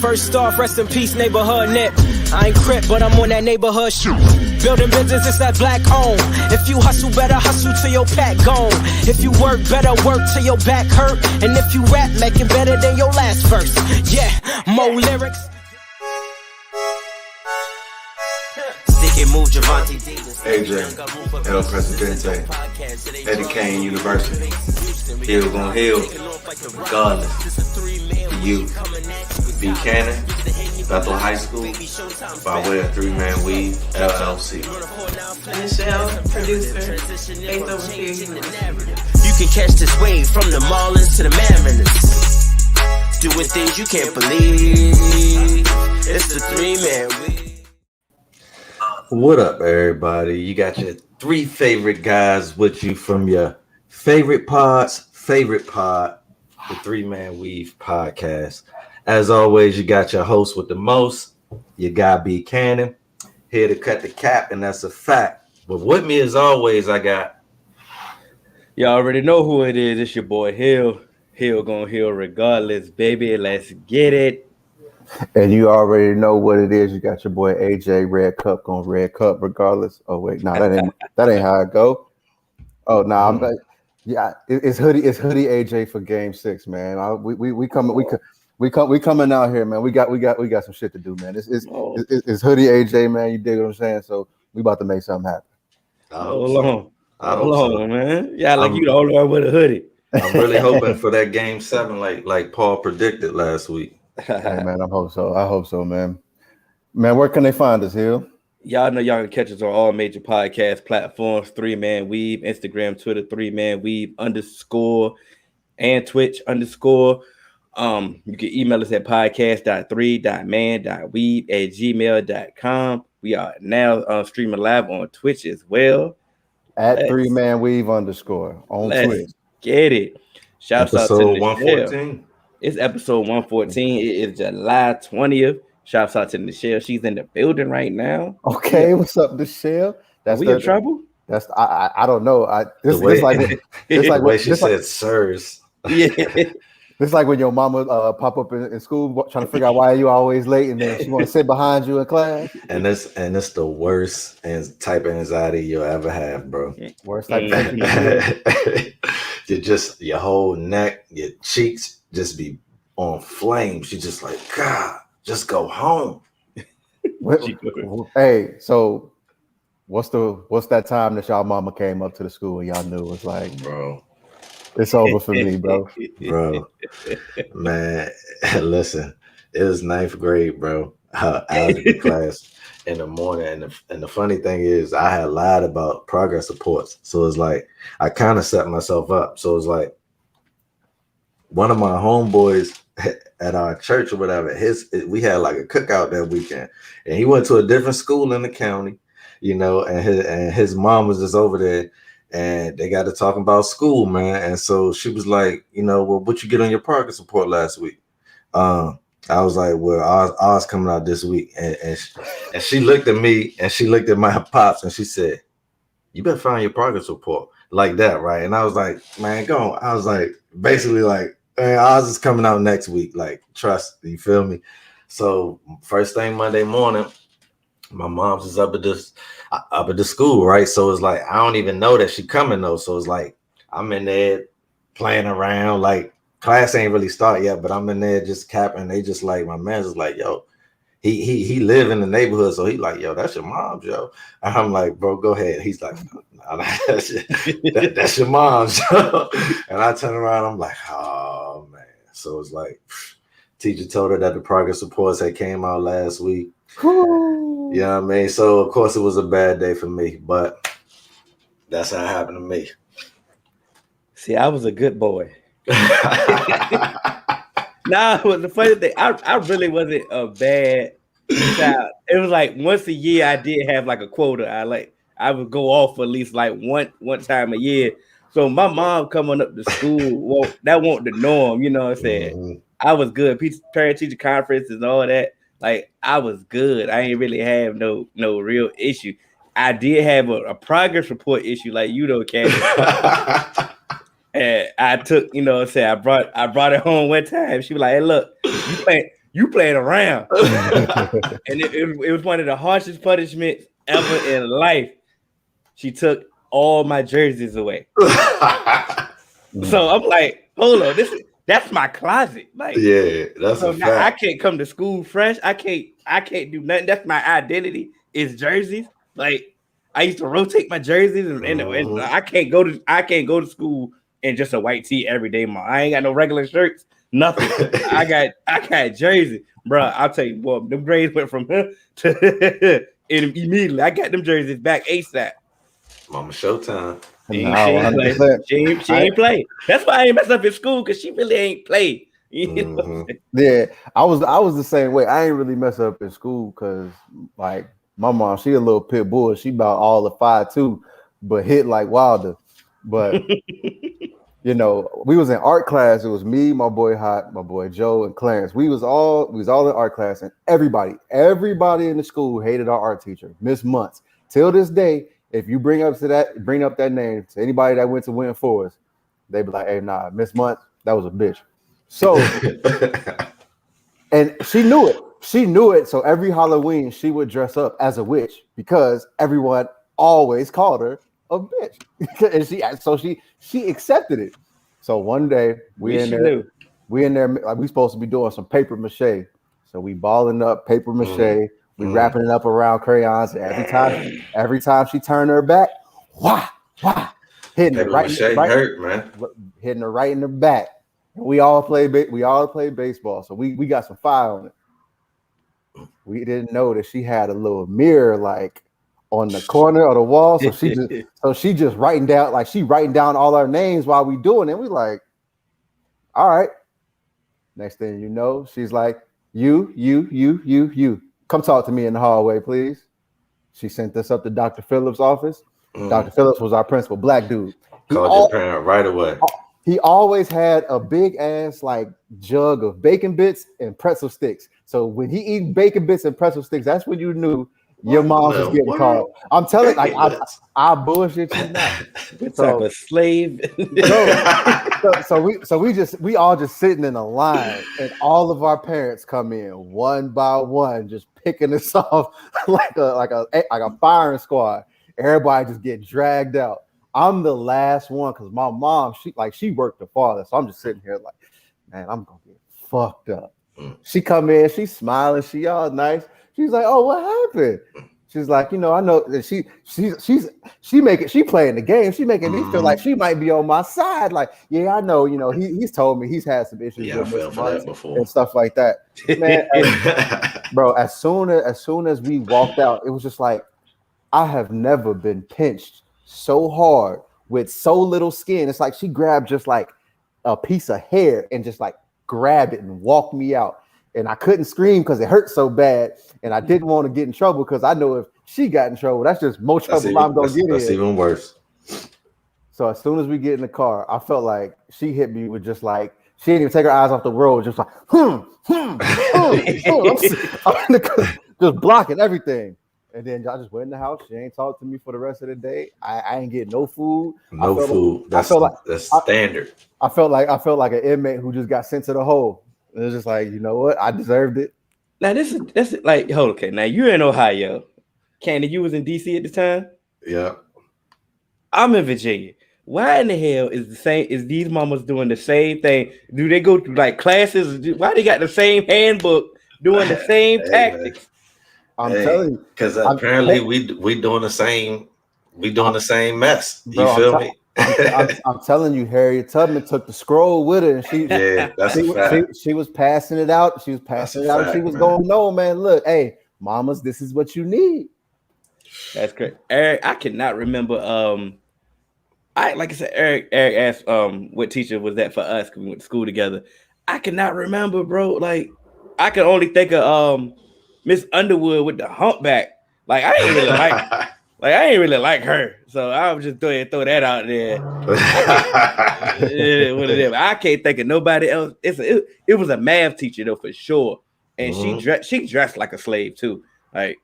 First off, rest in peace, neighborhood Nip. I ain't crip, but I'm on that neighborhood shoot. Building business, it's that black owned. If you hustle, better hustle till your pack gone. If you work, better work till your back hurt. And if you rap, make it better than your last verse. Yeah, more lyrics. AJ, El Presidente, Eddie Kane University. Hill gon' heal, regardless. You, Buchanan, Bethel High School, by way of 3-Man Weave, LLC. Michelle, producer, Faith over here. You can catch this wave from the Marlins to the Mariners. Doing things you can't believe. It's the 3-Man Weave. What up, everybody? You got your 3 favorite guys with you from your favorite pod's favorite pod, the 3-Man Weave podcast. As always, you got your host with the most, your guy Buchanan, here to cut the cap, and that's a fact. But with me, as always, I got... Y'all already know who it is. It's your boy Hill. Hill gonna heal regardless, baby. Let's get it. And you already know what it is. You got your boy AJ, Red Cup gonna Red Cup regardless. Oh wait, no, that ain't how it go. Oh no, I'm like, yeah, it's hoodie AJ for Game 6, man. We coming out here, man. We got some shit to do, man. It's hoodie AJ, man. You dig what I'm saying? So we about to make something happen. Hold on, man. Yeah, like you the only one with a hoodie. I'm really hoping for that Game 7, like Paul predicted last week. Hey, man, I hope so, man. Man, where can they find us, Hill? Y'all know y'all can catch us on all major podcast platforms, 3-Man Weave, Instagram, Twitter, 3-Man Weave _ and Twitch _ you can email us at podcast.3.man.weave@gmail.com. We are now streaming live on Twitch as well. At 3-Man Weave _ on Twitch. Get it. Shouts out to episode 114. It's episode 114. It is July 20th. Shouts out to Michelle. She's in the building right now. Okay, yeah. What's up, Michelle? Are we in trouble? That's I don't know. It's like she said, sirs. Yeah. It's like when your mama pop up in school trying to figure out why you always late, and then she want to sit behind you in class. And it's the worst type of anxiety you'll ever have, bro. Worst type of anxiety. Your whole neck, your cheeks just be on flames. You just like, God, just go home. Hey, so what's that time that y'all mama came up to the school and y'all knew it was like, bro, it's over for me, bro. Bro, man, listen, it was 9th grade, bro. Algebra class in the morning, and the funny thing is, I had lied about progress reports, so it's like I kind of set myself up. So it's like one of my homeboys at our church or whatever, we had like a cookout that weekend, and he went to a different school in the county, and his mom was just over there. And they got to talking about school, man. And so she was like, well, what you get on your progress report last week? I was like, well, ours coming out this week. And she looked at me and she looked at my pops and she said, you better find your progress report like that, right? And I was like, man, go on. I was like, basically like, man, ours is coming out next week. Like, trust, you feel me? So first thing Monday morning, my mom's is up at the school, right? So it's like I don't even know that she coming though. So it's like I'm in there playing around, like class ain't really start yet, but I'm in there just capping. They just like my man's just like, yo, he live in the neighborhood, so he like, yo, that's your mom's, yo. And I'm like, bro, go ahead. He's like, no, that's your mom's, yo. And I turn around, I'm like, oh man. So it's like teacher told her that the progress reports had came out last week. You know what I mean? So of course it was a bad day for me, but that's how it happened to me. See, I was a good boy. Nah, the funny thing, I really wasn't a bad child. It was like once a year I did have like a quota. I would go off at least like one time a year. So my mom coming up to school, that wasn't the norm, you know what I'm saying? Mm-hmm. I was good. Parent teacher conferences and all that. Like I was good. I ain't really have no real issue. I did have a progress report issue, like you know, Ken. And I took, you know, I brought it home one time. She was like, "Hey, look, You playing around. And it was one of the harshest punishments ever in life. She took all my jerseys away. So I'm like, hold on, that's my closet. Like, yeah, that's so a now I fact. can't come to school fresh. I can't do nothing. That's my identity is jerseys. Like I used to rotate my jerseys, and I can't go to school in just a white tee every day. I ain't got no regular shirts, nothing. I got jersey, bro. I'll tell you, boy, them grades went from to and immediately. I got them jerseys back ASAP. Mama Showtime. She ain't play. That's why I ain't mess up in school because she really ain't play. You know? Yeah, I was the same way. I ain't really mess up in school because like my mom, she a little pit bull. She about all of 5'2", but hit like Wilder. But you know, we was in art class. It was me, my boy Hot, my boy Joe, and Clarence. We was all in art class, and everybody in the school hated our art teacher, Miss Muntz. Till this day, if you bring up that name to anybody that went to Win Forest, they be like, "Hey, nah, Miss Muntz, that was a bitch." So, and she knew it. She knew it. So every Halloween, she would dress up as a witch because everyone always called her a bitch, and she accepted it. So one day we in there, like we supposed to be doing some paper mache. So we balling up paper mache. We wrapping it up around crayons. Every time she turned her back, hitting her hitting her right in the back. We all play baseball, so we got some fire on it. We didn't know that she had a little mirror like on the corner of the wall, so she just writing down all our names while we doing it. We like, all right. Next thing you know, she's like, you. Come talk to me in the hallway, please. She sent us up to Dr. Phillips' office. Dr. Phillips was our principal, black dude. Called your parent right away. He always had a big ass like jug of bacon bits and pretzel sticks. So when he eating bacon bits and pretzel sticks, that's when you knew your mom was getting called. I'm telling you, I bullshit you not. What type of slave? So we all just sitting in a line, and all of our parents come in one by one, just picking us off like a firing squad. Everybody just get dragged out. I'm the last one because my mom, she worked the farthest. So I'm just sitting here like, man, I'm gonna get fucked up. She come in, she's smiling, she all nice. She's like, oh, what happened? She's like, I know that she playing the game. She making me feel like she might be on my side. Like, yeah, I know, he's told me he's had some issues with Miss Muntz before and stuff like that. Man, bro, as soon as we walked out, it was just like, I have never been pinched so hard with so little skin. It's like she grabbed just like a piece of hair and just like grabbed it and walked me out. And I couldn't scream because it hurt so bad. And I didn't want to get in trouble because I know if she got in trouble, that's just more trouble I'm going to get in. That's even worse. So as soon as we get in the car, I felt like she hit me with just like, she didn't even take her eyes off the road. Just like, just blocking everything. And then I just went in the house. She ain't talked to me for the rest of the day. I ain't getting no food. That's standard. I felt like an inmate who just got sent to the hole. It was just like, you know what? I deserved it. Now this is like, okay. Now you're in Ohio. Candy, you was in DC at the time? Yeah. I'm in Virginia. Why in the hell is these mamas doing the same thing? Do they go through like classes? Why they got the same handbook doing the same tactics? I'm telling you. Because apparently we doing the same mess. You feel me? I'm telling you, Harriet Tubman took the scroll with her, and she was passing it out. She was passing it out. She was going, no, man, look, hey, mamas, this is what you need. That's great. Eric, I cannot remember. Like I said, Eric asked what teacher was that for us because we went to school together. I cannot remember, bro. Like I can only think of Miss Underwood with the humpback. Like I ain't really I ain't really like her, so I was just throw that out there. I can't think of nobody else. It was a math teacher though for sure, and she dressed like a slave too. Like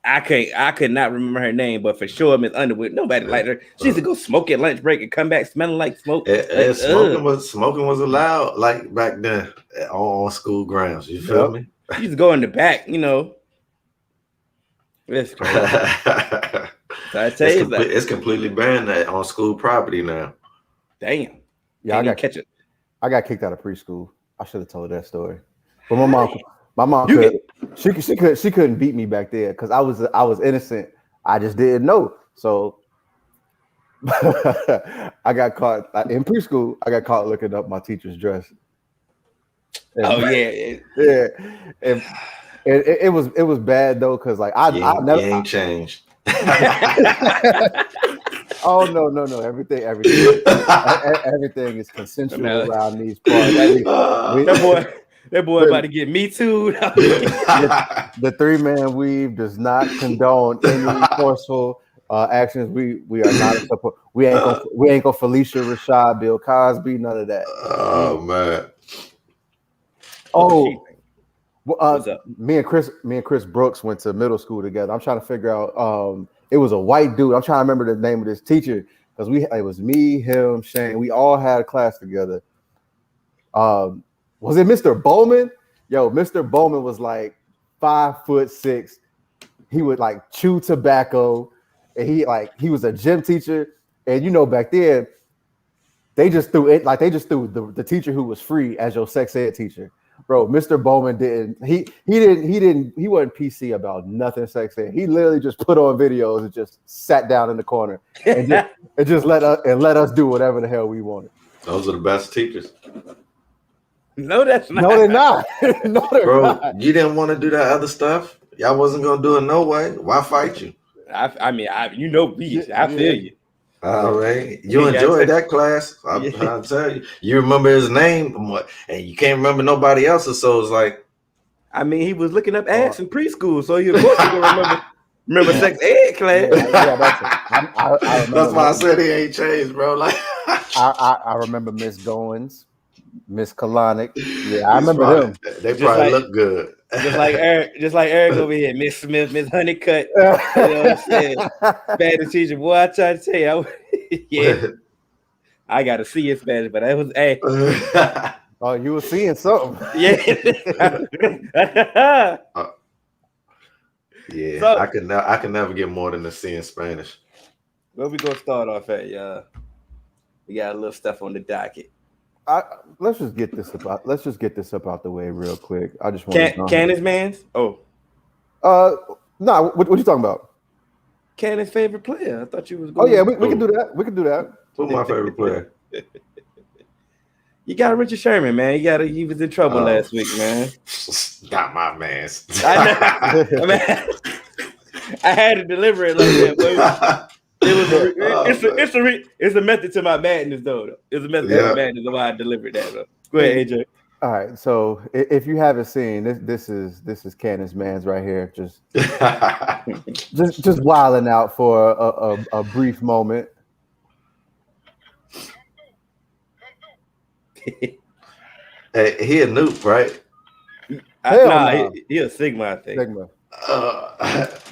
I could not remember her name, but for sure Miss Underwood. Nobody liked her. She used to go smoke at lunch break and come back smelling like smoke. Smoking was allowed like back then. on school grounds. You feel me? You just go in the back, you know. That's crazy. So I tell you it's completely banned on school property now. Damn. Yeah, I catch it. I got kicked out of preschool. I should have told that story. But my mom she couldn't beat me back there because I was innocent. I just didn't know. So I got caught in preschool. I got caught looking up my teacher's dress. And, yeah. And it was bad though because like I never ain't changed. Oh no! Everything is consensual around these parts. That boy about to get me too. The 3-man weave does not condone any forceful actions. We are not support. We ain't gonna Felicia Rashad, Bill Cosby, none of that. Oh man. Oh. Me and Chris Brooks went to middle school together. I'm trying to figure out. It was a white dude. I'm trying to remember the name of this teacher because it was me, him, Shane. We all had a class together. Was it Mr. Bowman? Yo, Mr. Bowman was like 5'6". He would like chew tobacco, and he was a gym teacher. And you know, back then, they just threw the teacher who was free as your sex ed teacher. Bro, Mr. Bowman he wasn't PC about nothing sex ed. He literally just put on videos and just sat down in the corner and just let us do whatever the hell we wanted. Those are the best teachers. No, that's not. No, they're not. No, they're not. You didn't want to do that other stuff. Y'all wasn't gonna do it no way. Why fight you? I mean, you know, I feel you. All right, you enjoyed that class. I'm trying to tell you. You remember his name, and you can't remember nobody else's. So it's like, I mean, he was looking up ass in preschool, so you of course you can remember sex ed class. That's why I said he ain't changed, bro. Like, I remember Miss Goins, Miss Kalanick. Yeah, I remember them. They probably look good. Just like Eric over here, Miss Smith, Miss Honeycutt. You know what I'm saying? Spanish teacher, boy, I try to tell you, I got to see his Spanish, but that was Oh, you were seeing something. Yeah. Yeah, so, I can never get more than a C in Spanish. Where we gonna start off at, y'all? We got a little stuff on the docket. Let's just get this up out the way real quick. I just want Cannon's man's. Oh, no. What you talking about? Cannon's favorite player. I thought you was going. Oh yeah, we can do that. We can do that. Who's my favorite player? You got Richard Sherman, man. He was in trouble last week, man. Got my man's. I had to deliver it like that. It's a method to my madness, though. It's a method to my madness of why I delivered that. Though. Go ahead, AJ. All right. So if you haven't seen this is Cannon's man's right here, just wilding out for a brief moment. Hey, he a noob, right? He a Sigma, I think. Sigma.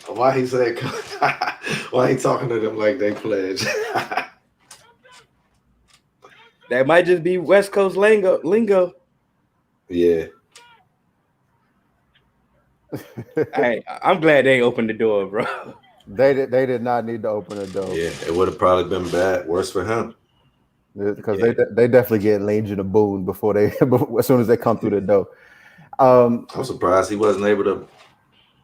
Why he said? Why he talking to them like they pledge? That might just be West Coast lingo. Yeah. Hey, I'm glad they opened the door, bro. They did not need to open the door. Yeah, it would have probably been worse for him. Because they definitely get Legion of Boone as soon as they come through the door. I'm surprised he wasn't able to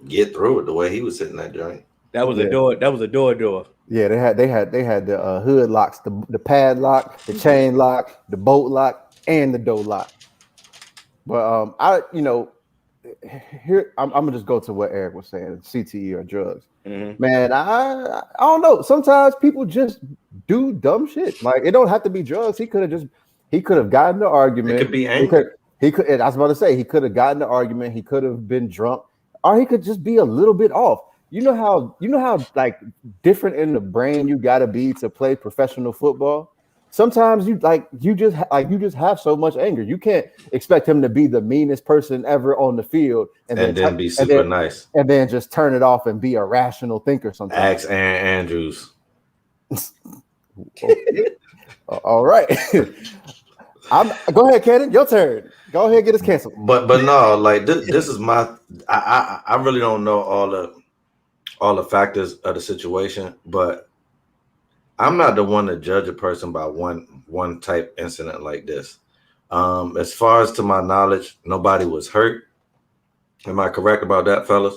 get through it the way he was hitting that joint. That was a door. That was a door. Yeah, they had the hood locks, the padlock, the chain lock, the bolt lock, and the door lock. But here I'm gonna just go to what Eric was saying: CTE or drugs. Mm-hmm. Man, I don't know. Sometimes people just do dumb shit. Like, it don't have to be drugs. He could have gotten the argument. It could be anger. He could. I was about to say he could have gotten the argument. He could have been drunk, or he could just be a little bit off. You know how like different in the brain you gotta be to play professional football. Sometimes you just have so much anger. You can't expect him to be the meanest person ever on the field and then be super nice and then just turn it off and be a rational thinker sometimes. Ask Aaron Andrews. All right. Go ahead, Cannon. Your turn. Go ahead, get us canceled. But no, like this is my. I really don't know all the factors of the situation, but I'm not the one to judge a person by one type incident like this. As far as to my knowledge, nobody was hurt. Am I correct about that, fellas?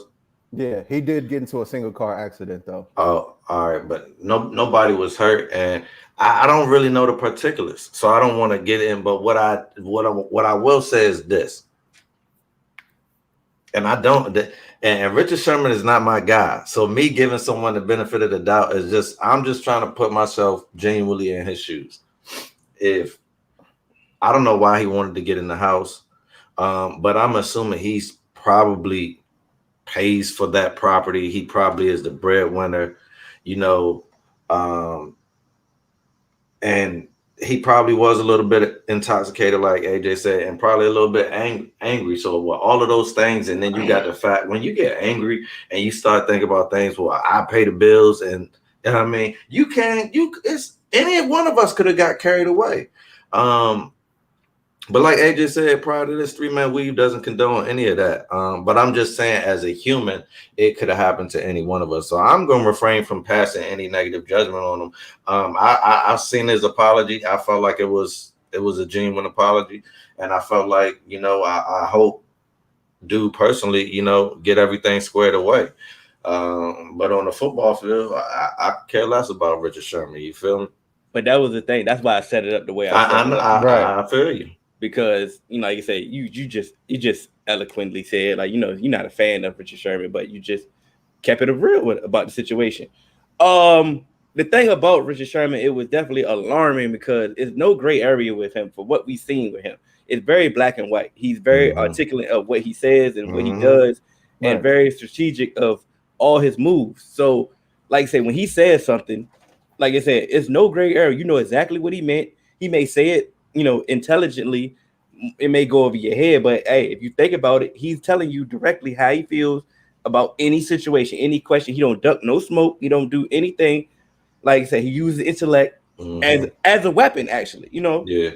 Yeah, he did get into a single car accident though. Oh, all right, but nobody was hurt, and I don't really know the particulars, so I don't want to get in. But what I will say is this, and I don't. And Richard Sherman is not my guy, so me giving someone the benefit of the doubt is just I'm just trying to put myself genuinely in his shoes. If I don't know why he wanted to get in the house, but I'm assuming he's probably pays for that property. He probably is the breadwinner, you know, and he probably was a little bit intoxicated, like AJ said, and probably a little bit angry. So with all of those things, and then you got the fact when you get angry and you start thinking about things, well, I pay the bills, and you know what I mean, it's any one of us could have got carried away. But like AJ said, prior to this, 3-man weave doesn't condone any of that. But I'm just saying, as a human, it could have happened to any one of us. So I'm going to refrain from passing any negative judgment on him. I've seen his apology. I felt like it was a genuine apology, and I felt like, you know, I hope, dude, personally, you know, get everything squared away. But on the football field, I care less about Richard Sherman. You feel me? But that was the thing. That's why I set it up the way I set it up. I feel you. Because, you know, like you say, you just eloquently said, like, you know, you're not a fan of Richard Sherman, but you just kept it real about the situation. The thing about Richard Sherman, it was definitely alarming because it's no gray area with him for what we've seen with him. It's very black and white. He's very articulate of what he says and what he does, and very strategic of all his moves. So, like I say, when he says something, like I said, it's no gray area. You know exactly what he meant. He may say it, you know, intelligently. It may go over your head, but hey, if you think about it, he's telling you directly how he feels about any situation, any question. He don't duck no smoke. He don't do anything. Like I said, he uses intellect as a weapon, actually, you know? Yeah.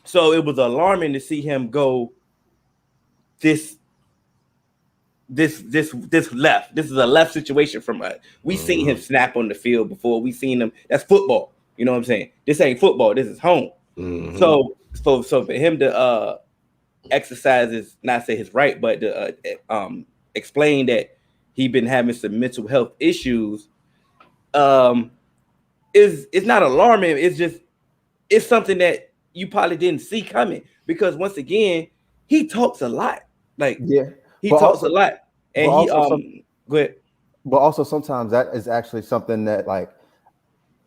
So it was alarming to see him go this left. This is a left situation from us. We seen him snap on the field before. We seen him. That's football. You know what I'm saying? This ain't football. This is home. So for him to exercise his, not say his right, but to explain that he been having some mental health issues, it's not alarming. It's something that you probably didn't see coming, because once again, he talks a lot. Like, he talks a lot, and go ahead. But also sometimes that is actually something that like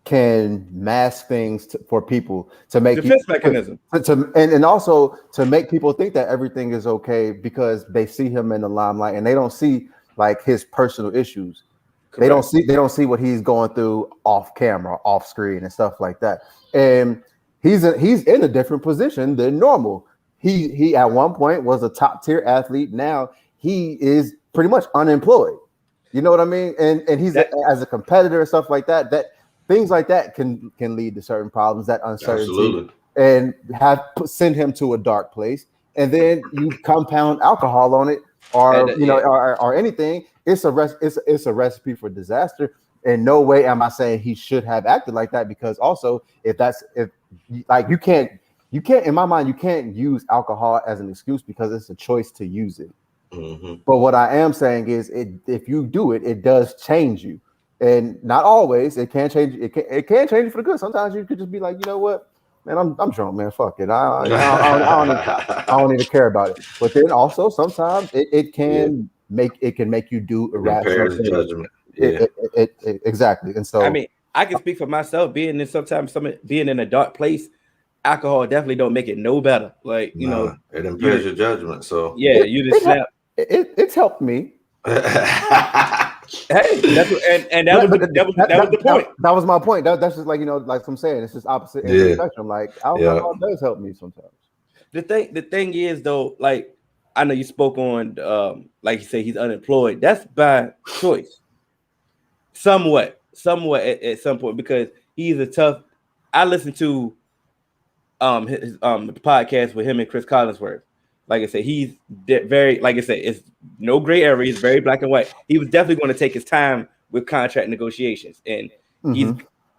can mask things for people to make defense mechanism, and also to make people think that everything is okay because they see him in the limelight and they don't see like his personal issues. Correct. They don't see what he's going through off camera, off screen, and stuff like that. And he's in a different position than normal. He at one point was a top tier athlete. Now he is pretty much unemployed. You know what I mean? And he's as a competitor and stuff like that. That things like that can lead to certain problems, that uncertainty. Absolutely. And send him to a dark place. And then you compound alcohol on it, or or anything. It's a recipe for disaster. In no way am I saying he should have acted like that, because also if you can't in my mind, you can't use alcohol as an excuse because it's a choice to use it. But what I am saying is, if you do it, it does change you. And not always. It can change. It can change you for the good. Sometimes you could just be like, you know what, man, I'm drunk, man. Fuck it. I don't even care about it. But then also sometimes it can make you do irrational things. Exactly. And so I mean, I can speak for myself. Being in a dark place, alcohol definitely don't make it no better. Like, you know, it impairs your judgment. So you just snap. It's helped me. Hey, that was the point. That was my point. That's just like, you know, like I'm saying, it's just opposite end of the spectrum. Like alcohol does help me sometimes. The thing is though, like I know you spoke on like you say he's unemployed. That's by choice. Somewhat at some point, because he's a tough. I listened to the podcast with him and Chris Collinsworth. Like I said, he's very, like I said, it's no gray area. He's very black and white. He was definitely going to take his time with contract negotiations, and he's.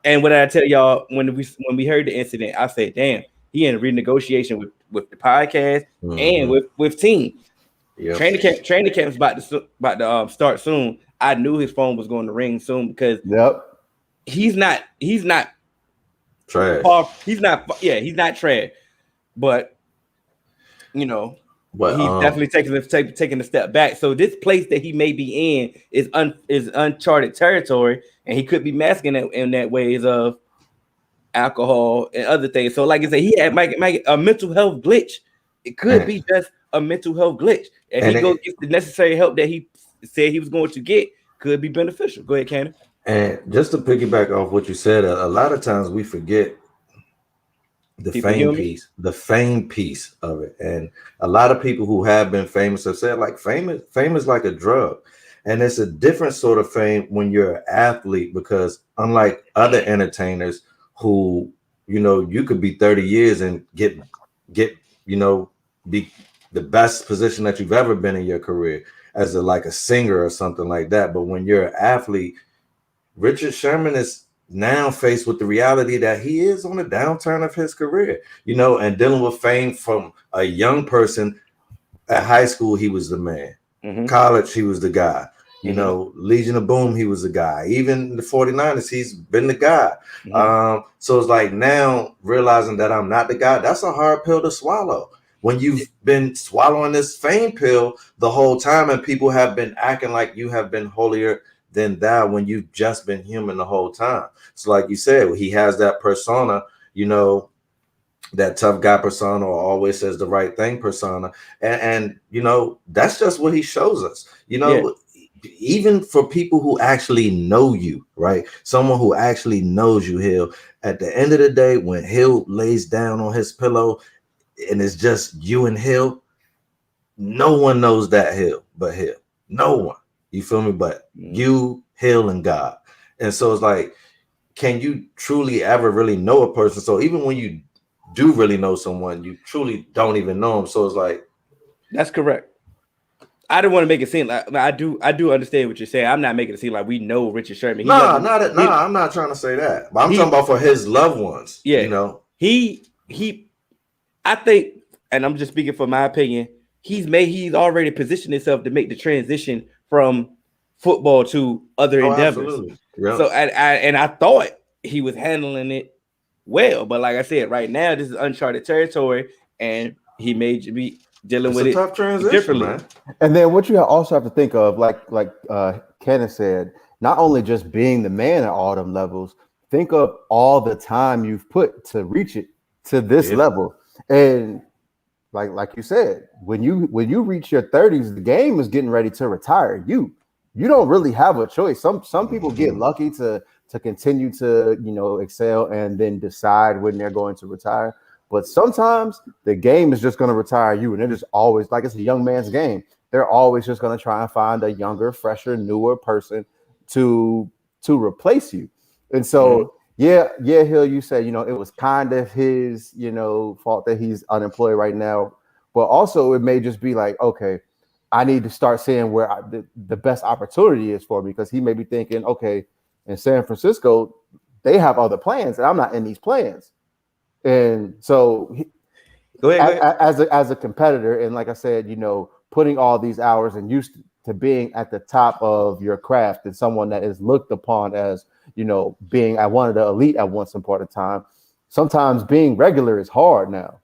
And what I tell y'all when we heard the incident, I said, "Damn, he in renegotiation with the podcast and with team." Yep. Training camp's about to start soon. I knew his phone was going to ring soon because he's not trash. He's not trash, but you know, he's definitely taking a step back. So this place that he may be in is uncharted territory, and he could be masking it in that ways of alcohol and other things. So, like I said, he had a mental health glitch. It could be just a mental health glitch, and he goes get the necessary help that he said he was going to get. Could be beneficial. Go ahead, Cannon. And just to piggyback off what you said, a lot of times we forget the fame piece of it. And a lot of people who have been famous have said, like, fame is like a drug. And it's a different sort of fame when you're an athlete, because unlike other entertainers who, you know, you could be 30 years and get, you know, be the best position that you've ever been in your career as like a singer or something like that. But when you're an athlete, Richard Sherman is now faced with the reality that he is on a downturn of his career, you know, and dealing with fame from a young person. At high school, he was the man. College, he was the guy. You know, Legion of Boom, he was the guy. Even the 49ers, he's been the guy. So it's like now realizing that I'm not the guy, that's a hard pill to swallow. When you've been swallowing this fame pill the whole time and people have been acting like you have been holier than thou when you've just been human the whole time. So like you said, he has that persona, you know, that tough guy persona, or always says the right thing persona. And you know, that's just what he shows us, you know. Even for people who actually know you, right? Someone who actually knows you, Hill, at the end of the day, when Hill lays down on his pillow and it's just you and Hill, no one knows that Hill but Hill. No one. You feel me? But you, Hill, and God. And so it's like, can you truly ever really know a person? So even when you do really know someone, you truly don't even know them. So it's like, that's correct. I don't want to make it seem like I do understand what you're saying. I'm not making it seem like we know Richard Sherman. I'm not trying to say that. But I'm talking about for his loved ones. Yeah, you know, I think, and I'm just speaking for my opinion, he's already positioned himself to make the transition from football to other endeavors. Yep. So I thought he was handling it well, but like I said, right now this is uncharted territory, and he may be dealing with it tough transition, differently. Man. And then what you also have to think of, like Kenneth said, not only just being the man at all them levels, think of all the time you've put to reach it to this level. And like you said, when you reach your 30s, the game is getting ready to retire. You don't really have a choice. Some people get lucky to continue to, you know, excel and then decide when they're going to retire. But sometimes the game is just going to retire you, and they're just always, like, it's a young man's game. They're always just going to try and find a younger, fresher, newer person to replace you. And so, Hill, you said, you know, it was kind of his, you know, fault that he's unemployed right now. But also it may just be like, okay, I need to start seeing where the best opportunity is for me, because he may be thinking, okay, in San Francisco, they have other plans, and I'm not in these plans. And so go ahead. As a competitor, and like I said, you know, putting all these hours and used to being at the top of your craft, and someone that is looked upon as, you know, being at one of the elite at once upon a time, sometimes being regular is hard now.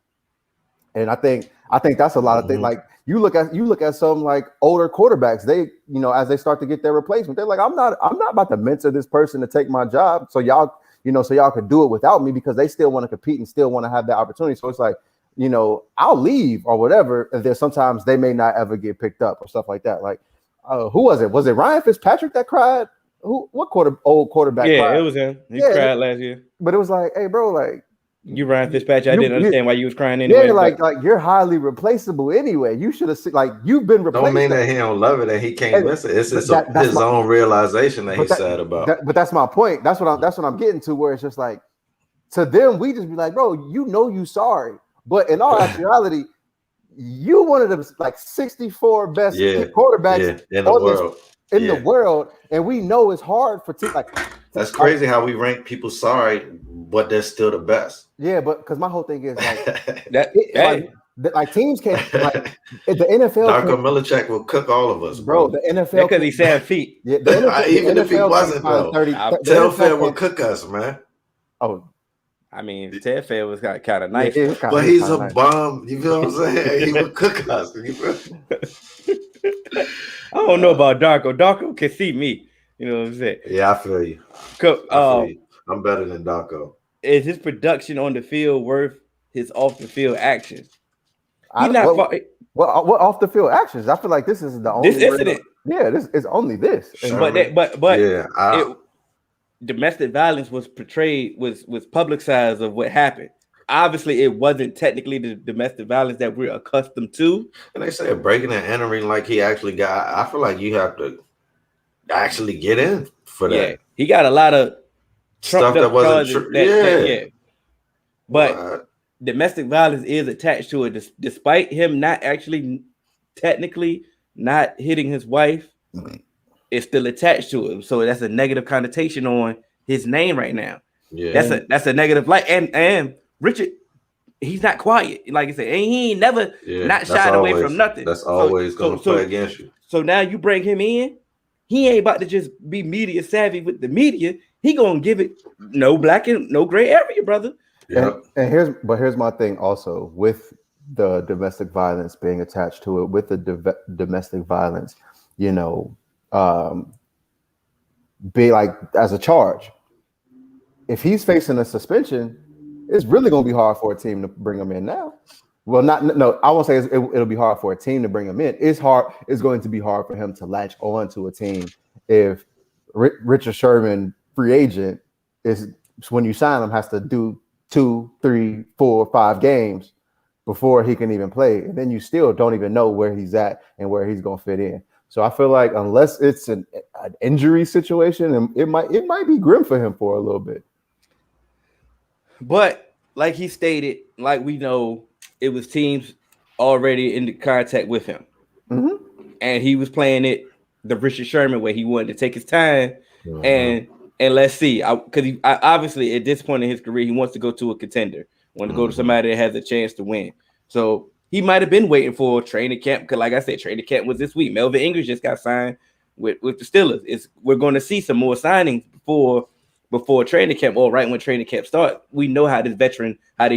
And I think that's a lot of things. Like you look at some like older quarterbacks, they, you know, as they start to get their replacement, they're like, I'm not about to mentor this person to take my job. So y'all could do it without me, because they still want to compete and still want to have that opportunity. So it's like, you know, I'll leave or whatever. And then sometimes they may not ever get picked up or stuff like that. Like, who was it? Was it Ryan Fitzpatrick that cried? What old quarterback? Yeah, cried? It was him. He cried last year. But it was like, hey, bro, like, you Ryan Fitzpatrick. I didn't understand why you was crying anyway. Yeah, like you're highly replaceable anyway. You should have like you've been replaced. Don't mean that he don't love it and he can't listen. It's his own realization that he's sad about. But that's my point. That's what I'm getting to. Where it's just like, to them, we just be like, bro, you sorry. But in all actuality, you one of the like 64 best quarterbacks in the world. In the world, and we know it's hard for teams like that's crazy how we rank people sorry, but they're still the best. Yeah, but because my whole thing is like like teams can't like the NFL. Darko Milicic will cook all of us, bro. The NFL because he's 7 feet. Yeah, the NFL, even the if he wasn't, though. Telfair will cook us, man. Oh. I mean, Telfair was kind of nice, but he's a bum. You feel what I'm saying? He would cook us. I don't know about Darko. Darko can see me. You know what I'm saying? Yeah, I feel you. I'm better than Darko. Is his production on the field worth his off the field actions? What off the field actions? I feel like this is the only incident. This is only this. But domestic violence was portrayed, was publicized of what happened. Obviously, it wasn't technically the domestic violence that we're accustomed to. And they say breaking and entering like he actually got. I feel like you have to actually get in for that. Yeah, he got a lot of stuff that wasn't true. But domestic violence is attached to it, despite him not actually technically not hitting his wife. It's still attached to him, so that's a negative connotation on his name right now. Yeah, that's a negative. Like and Richard, he's not quiet. Like I said, and he ain't never not shied away from nothing. That's always going to play against you. So now you bring him in, he ain't about to just be media savvy with the media. He gonna give it no black and no gray area, brother. Yep. And here's my thing also with the domestic violence being attached to it, with the domestic violence, be like as a charge. If he's facing a suspension, it's really going to be hard for a team to bring him in now. Well, I won't say it'll be hard for a team to bring him in. It's going to be hard for him to latch on to a team if Richard Sherman, free agent, is when you sign him, has to do 2, 3, 4, 5 games before he can even play. And then you still don't even know where he's at and where he's going to fit in. So I feel like unless it's an injury situation, it might be grim for him for a little bit. But like he stated, like we know, it was teams already in the contact with him. Mm-hmm. And he was playing it the Richard Sherman way. He wanted to take his time and let's see. Because obviously at this point in his career, he wants to go to a contender. Want to go to somebody that has a chance to win. So he might have been waiting for training camp. Because like I said, training camp was this week. Melvin Ingram just got signed with the Steelers. We're going to see some more signings before training camp, or right when training camp starts. We know how they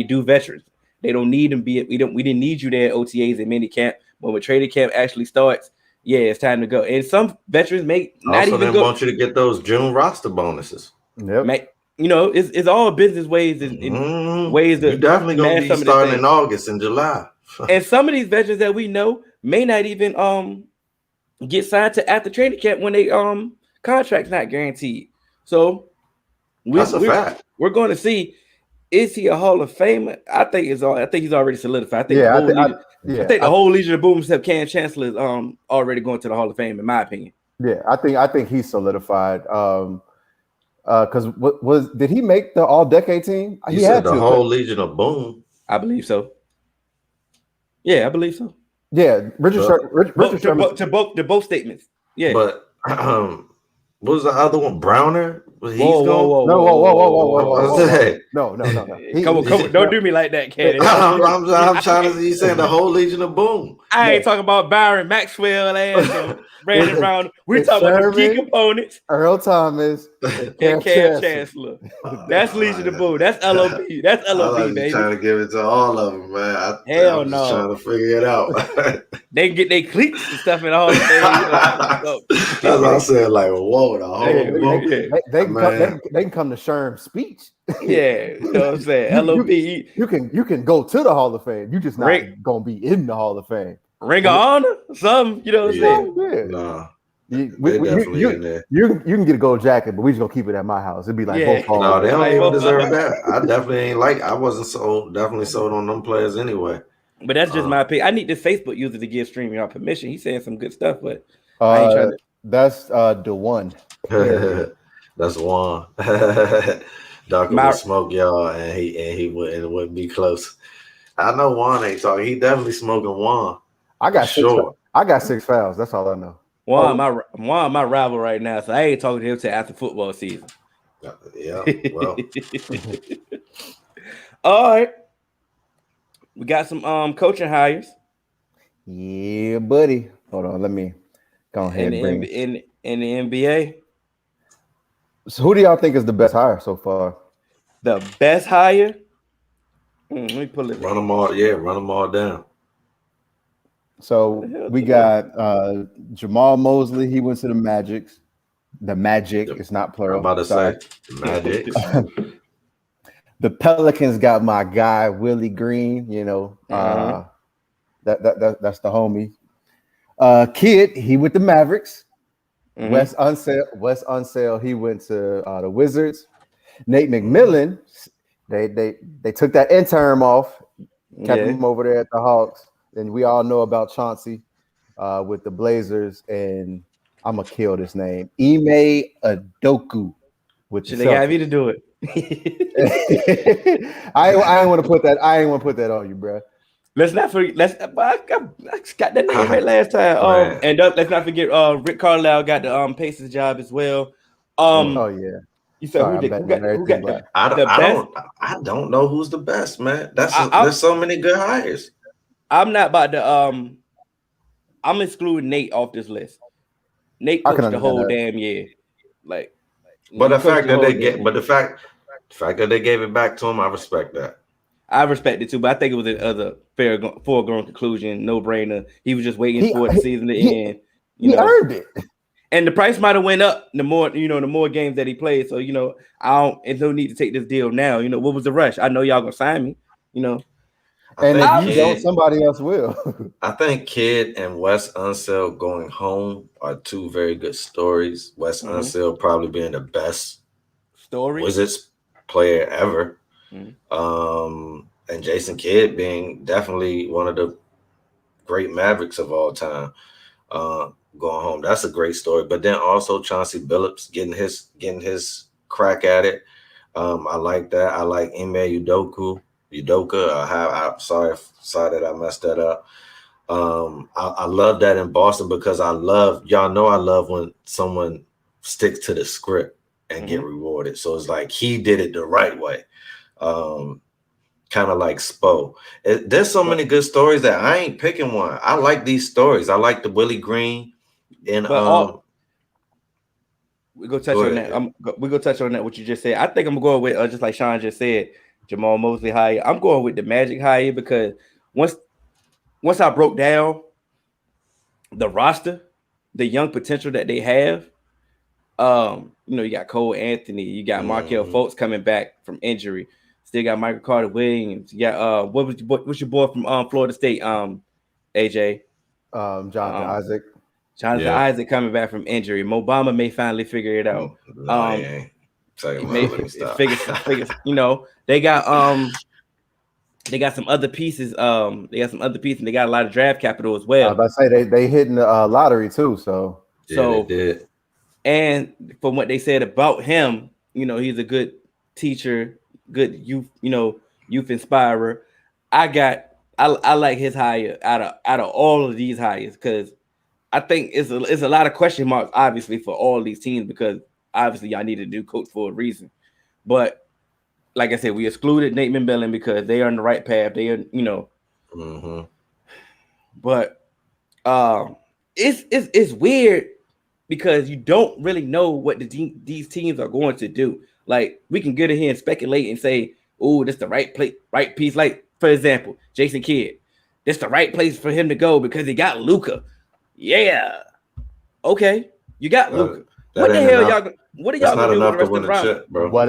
do veterans. They don't need them we didn't need you there at OTAs and mini camp. When training camp actually starts, it's time to go. And some veterans want you to get those June roster bonuses. Yep. It's all business ways and ways that you definitely gonna be starting in August and July. And some of these veterans that we know may not even get signed to after training camp when they contract's not guaranteed. So that's a fact. We're going to see, is he a Hall of Famer? I think he's already solidified. I think the whole Legion of Boom except Cam Chancellor is already going to the Hall of Fame, in my opinion. Yeah, I think he's solidified. Because did he make the All-Decade team? He had the whole Legion of Boom. I believe so. Yeah, I believe so. Yeah, Richard Sherman. To both statements. Yeah, but what was the other one? Browner. Whoa. No. Come on. Don't do me like that, Kenny. I'm trying to. You saying the whole Legion of Boom? I ain't talking about Byron Maxwell and Brandon Brown. We're talking about the key components. Earl Thomas and Cam Chancellor. That's Legion of Boom. That's LOB. That's LOB, baby. Trying to give it to all of them, man. Hell no. Trying to figure it out. They get their cleats and stuff in the Hall of Fame. That's what I said. Like, whoa, the whole they can come to Sherm's speech. Yeah, you know what I'm saying. LOB. You can go to the Hall of Fame. You just not gonna be in the Hall of Fame. Ring of Honor, some, you know what I'm saying? Yeah. Nah. You can get a gold jacket, but we just gonna keep it at my house. It'd be like both halls. No, they don't even deserve that. I definitely I wasn't definitely sold on them players anyway. But that's just my opinion. I need this Facebook user to give StreamYard permission. He's saying some good stuff, but I ain't trying to. That's the one. That's one. Docker would smoke y'all, and he wouldn't be close. I know Juan ain't talking. He definitely smoking Juan. I got six fouls. That's all I know. Juan, my rival right now, so I ain't talking to him till after football season. Yeah, well. All right. We got some coaching hires. Yeah, buddy. Hold on, let me go ahead and bring in the NBA. So who do y'all think is the best hire so far? The best hire? Let me pull it. Run them all. Yeah, run them all down. So we got Jamal Mosley. He went to the Magic. The Magic. It's not plural. I'm about to say Magic. The Pelicans got my guy Willie Green. You know, that's the homie. Kid. He with the Mavericks. Mm-hmm. Wes Unseld. He went to the Wizards. Nate McMillan. They took that interim off. Kept him over there at the Hawks. And we all know about Chauncey with the Blazers, and I'm gonna kill this name, Ime Udoka. Should they got me to do it? I ain't want to put that. I ain't want to put that on you, bro. Let's not forget. I got that name right last time. And let's not forget. Rick Carlisle got the Pacers job as well. Oh yeah. You said who got the I don't know who's the best, man. There's so many good hires. I'm not about to I'm excluding Nate off this list. Nate coached the whole damn year. But the fact that they gave it back to him, I respect that. I respect it too, but I think it was a foregone conclusion, no brainer. He was just waiting for the season to end. He earned it. And the price might have went up the more games that he played. So, there's no need to take this deal now. What was the rush? I know y'all gonna sign me, And if you don't, somebody else will. I think Kid and Wes Unseld going home are two very good stories. Wes Unseld probably being the best Wizards player ever. And Jason Kidd being definitely one of the great Mavericks of all time. Going home. That's a great story. But then also Chauncey Billups getting his crack at it. I like that. I like Ime Udoka. I'm sorry that I messed that up. I love that in Boston because I love when someone sticks to the script and get rewarded. So it's like he did it the right way. Kind of like Spo. There's so many good stories that I ain't picking one. I like these stories. I like the Willie Green and we go touch on that. We go touch on that. What you just said. I think I'm going with just like Sean just said. Jamal Mosley hire. I'm going with the Magic hire because once I broke down the roster, the young potential that they have, you got Cole Anthony, you got Markelle Fultz coming back from injury, still got Michael Carter Williams, you got what's your boy from Florida State, AJ, Jonathan Isaac. Jonathan Isaac coming back from injury. Mobama may finally figure it out. They got some other pieces. They got a lot of draft capital as well. I was about to say they hitting the lottery too. So they did. And from what they said about him, he's a good teacher, good youth, youth inspirer. I like his hire out of all of these hires because I think it's a lot of question marks, obviously, for all these teams because obviously y'all need a new coach for a reason. But like I said, we excluded Nate McMillan because they are on the right path. They are, But it's weird because you don't really know what these teams are going to do. Like we can get in here and speculate and say, "Oh, this the right piece." Like for example, Jason Kidd, this the right place for him to go because he got Luka. Yeah, okay, you got Luka. What the hell, y'all? What are y'all gonna do with the rest of the roster, bro? What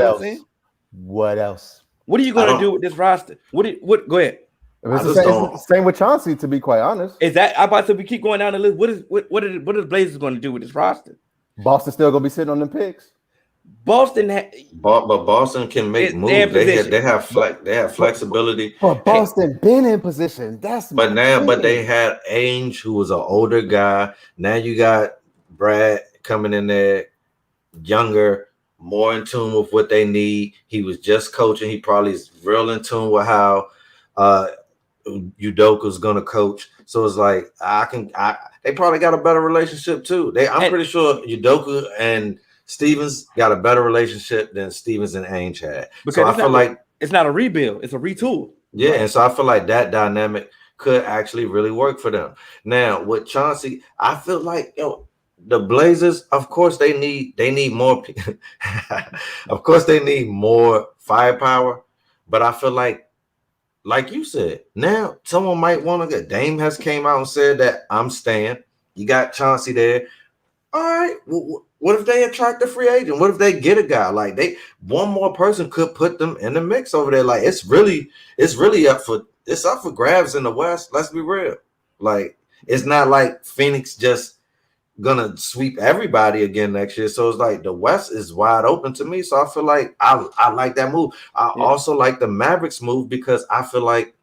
else? What are you gonna do with this roster? What? Go ahead. It's the same with Chauncey, to be quite honest. Is that I'm about to keep going down the list? What are the Blazers going to do with this roster? Boston still gonna be sitting on them picks. Boston can make moves. They have flexibility. But Boston been in position. But they had Ainge, who was an older guy. Now you got Brad coming in there, younger. more in tune with what they need. He was just coaching. He probably is real in tune with how Udoka's gonna coach. So it's like they probably got a better relationship too. I'm pretty sure Udoka and Stevens got a better relationship than Stevens and Ainge had. Because so I feel like it's not a rebuild, it's a retool. Yeah, and so I feel like that dynamic could actually really work for them. Now with Chauncey, I feel like the Blazers, of course, they need more. Of course, they need more firepower. But I feel like you said, now someone might want to get. Dame has came out and said that I'm staying. You got Chauncey there. All right. What if they attract a free agent? What if they get a guy like one more person could put them in the mix over there? Like it's really up for grabs in the West. Let's be real. Like it's not like Phoenix just gonna sweep everybody again next year. So it's like the West is wide open to me. So I feel like I like that move. I also like the Mavericks move because I feel like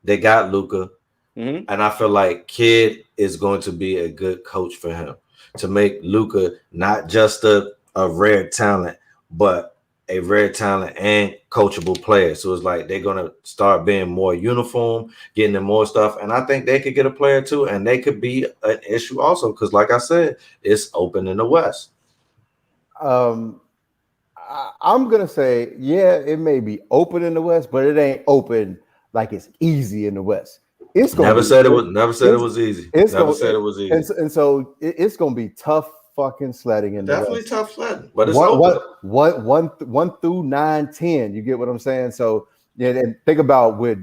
they got Luka. Mm-hmm. And I feel like Kidd is going to be a good coach for him to make Luka not just a rare talent, but a rare talent and coachable player. So it's like they're going to start being more uniform, getting them more stuff. And I think they could get a player too, and they could be an issue also because, like I said, it's open in the West. I'm going to say, yeah, it may be open in the West, but it ain't open like it's easy in the West. It's gonna never said it was easy. And so it's gonna be tough fucking sledding in the West. Tough sledding, but it's open. One through 9, 10. You get what I'm saying? So yeah, and think about if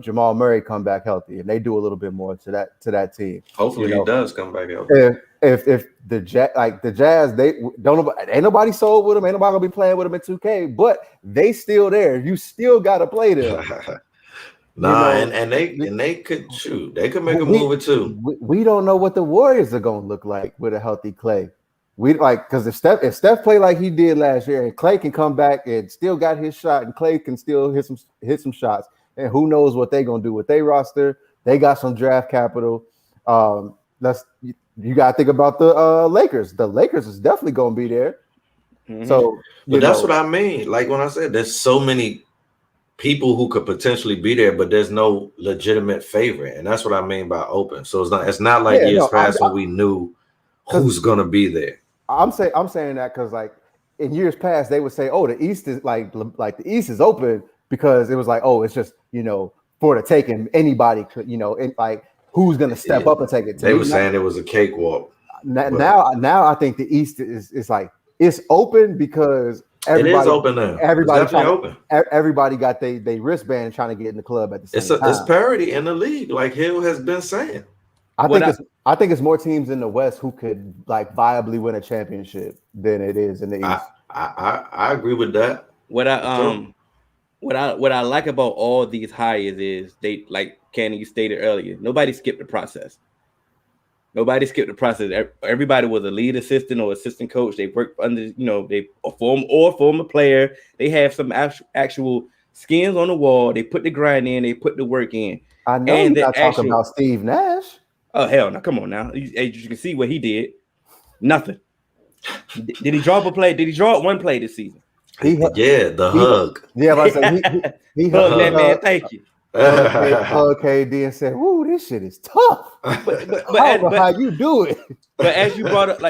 Jamal Murray come back healthy and they do a little bit more to that team. Hopefully he does come back healthy. If the Jazz, ain't nobody sold with them, ain't nobody gonna be playing with them in 2K, but they still there. You still gotta play them. And they could shoot. They could make a move or two. We don't know what the Warriors are gonna look like with a healthy Clay. Because if Steph play like he did last year, and Clay can come back and still got his shot, and Clay can still hit some shots, and who knows what they gonna do with their roster? They got some draft capital. You gotta think about the Lakers. The Lakers is definitely gonna be there. Mm-hmm. So, that's what I mean. Like when I said, there's so many people who could potentially be there, but there's no legitimate favorite, and that's what I mean by open. So it's not like years past when we knew who's gonna be there. I'm saying that because like in years past they would say, oh, the East is like the East is open because it was like, oh, it's just for the taking. Anybody could and like who's gonna step up and take it. They were saying it was a cakewalk. Now I think the East is like it's open because. Everybody, it is open now. Everybody got they wristband trying to get in the club at the same time. It's parity in the league, like Hill has been saying. I think it's more teams in the West who could like viably win a championship than it is in the East. I agree with that. What I like about all these hires is they, like Candy, you stated earlier, nobody skipped the process. Everybody was a lead assistant or assistant coach. They worked under, they former player. They have some actual skins on the wall. They put the grind in. They put the work in. I know you're not talking about Steve Nash. Oh, hell no. Come on now. As you can see what he did. Nothing. Did he draw up a play? Did he draw up one play this season? The hug. Yeah, I said he hugged that man. Thank you. KD and said, "Woo, this shit is tough." But how you do it? But as you brought up,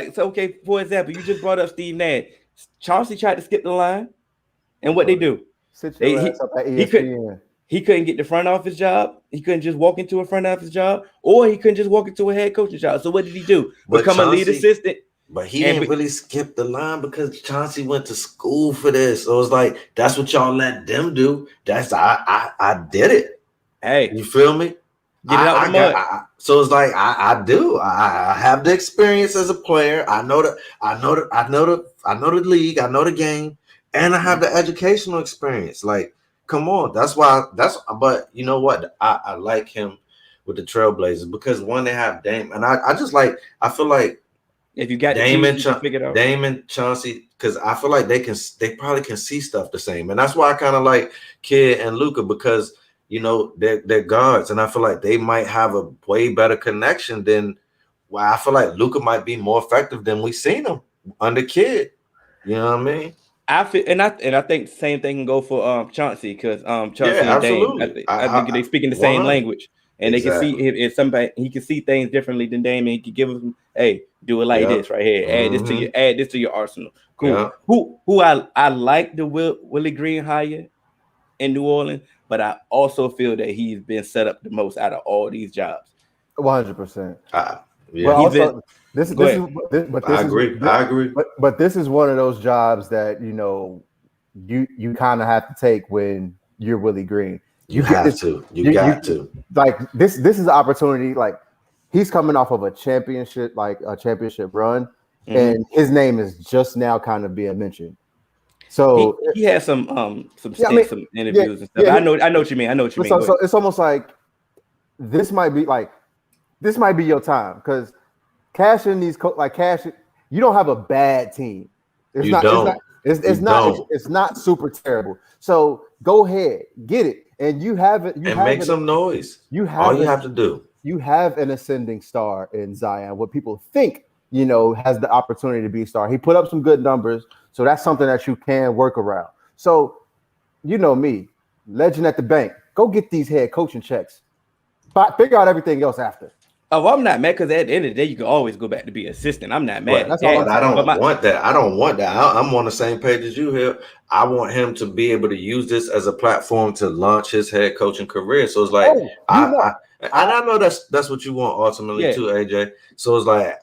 for example, you just brought up Steve Nash. Chauncey tried to skip the line, and what they do? He couldn't get the front office job. He couldn't just walk into a front office job, or he couldn't just walk into a head coaching job. So what did he do? Become a lead assistant. But he didn't really skip the line because Chauncey went to school for this. So it's like that's what y'all let them do. That's I did it. Hey, you feel me? Get it out the mud. So it's like I do. I have the experience as a player. I know the league. I know the game, and I have the educational experience. Like, come on. But you know what? I like him with the Trailblazers because one, they have Dame, and I feel like. If you got Dame and Chauncey, because I feel like they probably can see stuff the same, and that's why I kind of like Kidd and Luka because they're guards, and I feel like they might have a way better connection than. Well, I feel like Luka might be more effective than we've seen him under Kid. You know what I mean? I feel, and I think the same thing can go for Chauncey, because Chauncey and Dame, absolutely. I think they speak in the same 100. language, and they can see if somebody, he can see things differently than Dame, and he can give them, hey, do it like this right here, add this to your arsenal. Cool. Yeah. Who I like the Willie Green hire in New Orleans, but I also feel that he's been set up the most out of all these jobs. 100%. Yeah. But also, I agree. But this is one of those jobs that you kind of have to take when you're Willie Green. You got to. Like this is an opportunity. Like he's coming off of a championship run, and his name is just now kind of being mentioned. So he had some interviews and stuff. I know what you mean. So it's almost like this might be your time, because cash in these you don't have a bad team. It's not super terrible. So go ahead, get it, and you have it. Make some noise. All you have to do. You have an ascending star in Zion. What people think, has the opportunity to be a star. He put up some good numbers, so that's something that you can work around. So, me, legend at the bank. Go get these head coaching checks. Figure out everything else after. Oh, well, I'm not mad, because at the end of the day, you can always go back to be assistant. I'm not mad. But I don't want that. I'm on the same page as you here. I want him to be able to use this as a platform to launch his head coaching career. So it's like, I know that's what you want ultimately too, AJ. So it's like,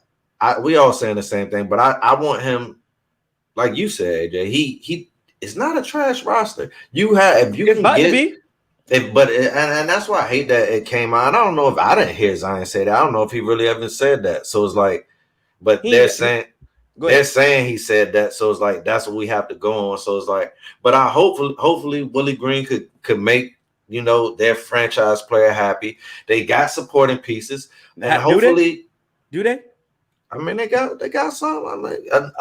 we all saying the same thing, but I want him, like you said, AJ. He it's not a trash roster. And that's why I hate that it came out. I don't know if I didn't hear Zion say that. I don't know if he really ever said that. So it's like, but they're saying he said that. So it's like, that's what we have to go on. So it's like, but I hopefully Willie Green could make their franchise player happy. They got supporting pieces, and hopefully do they? I mean, they got some.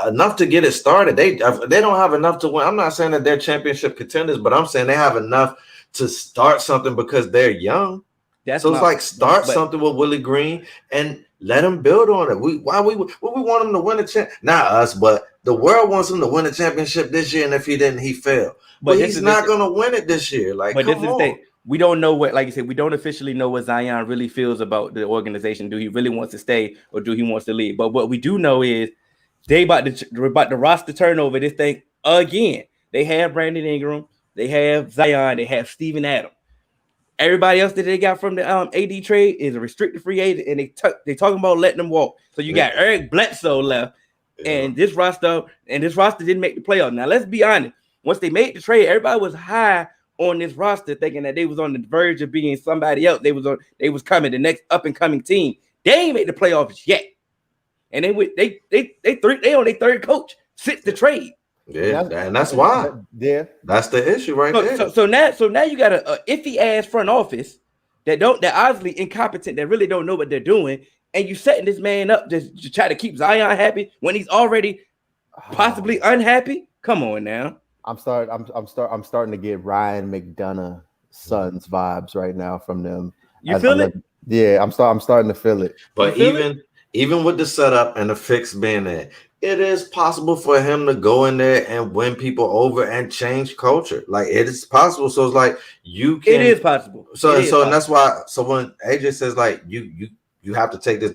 Enough to get it started. They don't have enough to win. I'm not saying that they're championship contenders, but I'm saying they have enough to start something because they're young. Start something with Willie Green and let him build on it. We want him to win a champ, not us, but the world wants him to win a championship this year. And if he didn't, he failed. But he's not going to win it this year. But this is the thing. We don't know what, like you said, we don't officially know what Zion really feels about the organization. Do he really wants to stay, or do he wants to leave? But what we do know is they about to roster turnover this thing again. They have Brandon Ingram. They have Zion. They have Steven Adams. Everybody else that they got from the AD trade is a restricted free agent, and they talking about letting them walk. So you got Eric Bledsoe left, and this roster didn't make the playoffs. Now let's be honest. Once they made the trade, everybody was high on this roster, thinking that they was on the verge of being somebody else. They was coming the next up and coming team. They ain't made the playoffs yet, and they on their third coach since the trade. Yeah, and that's why. Yeah, that's the issue right there. So now you got a iffy ass front office that obviously incompetent, that really don't know what they're doing, and you setting this man up to try to keep Zion happy when he's already possibly unhappy. Come on now. I'm starting to get Ryan McDonough Sons vibes right now from them. You feel it? Yeah, I'm starting to feel it. But even with the setup and the fix being there, it is possible for him to go in there and win people over and change culture. Like, it is possible. So it's like you can. It is possible. And that's why. So when AJ says like you have to take this,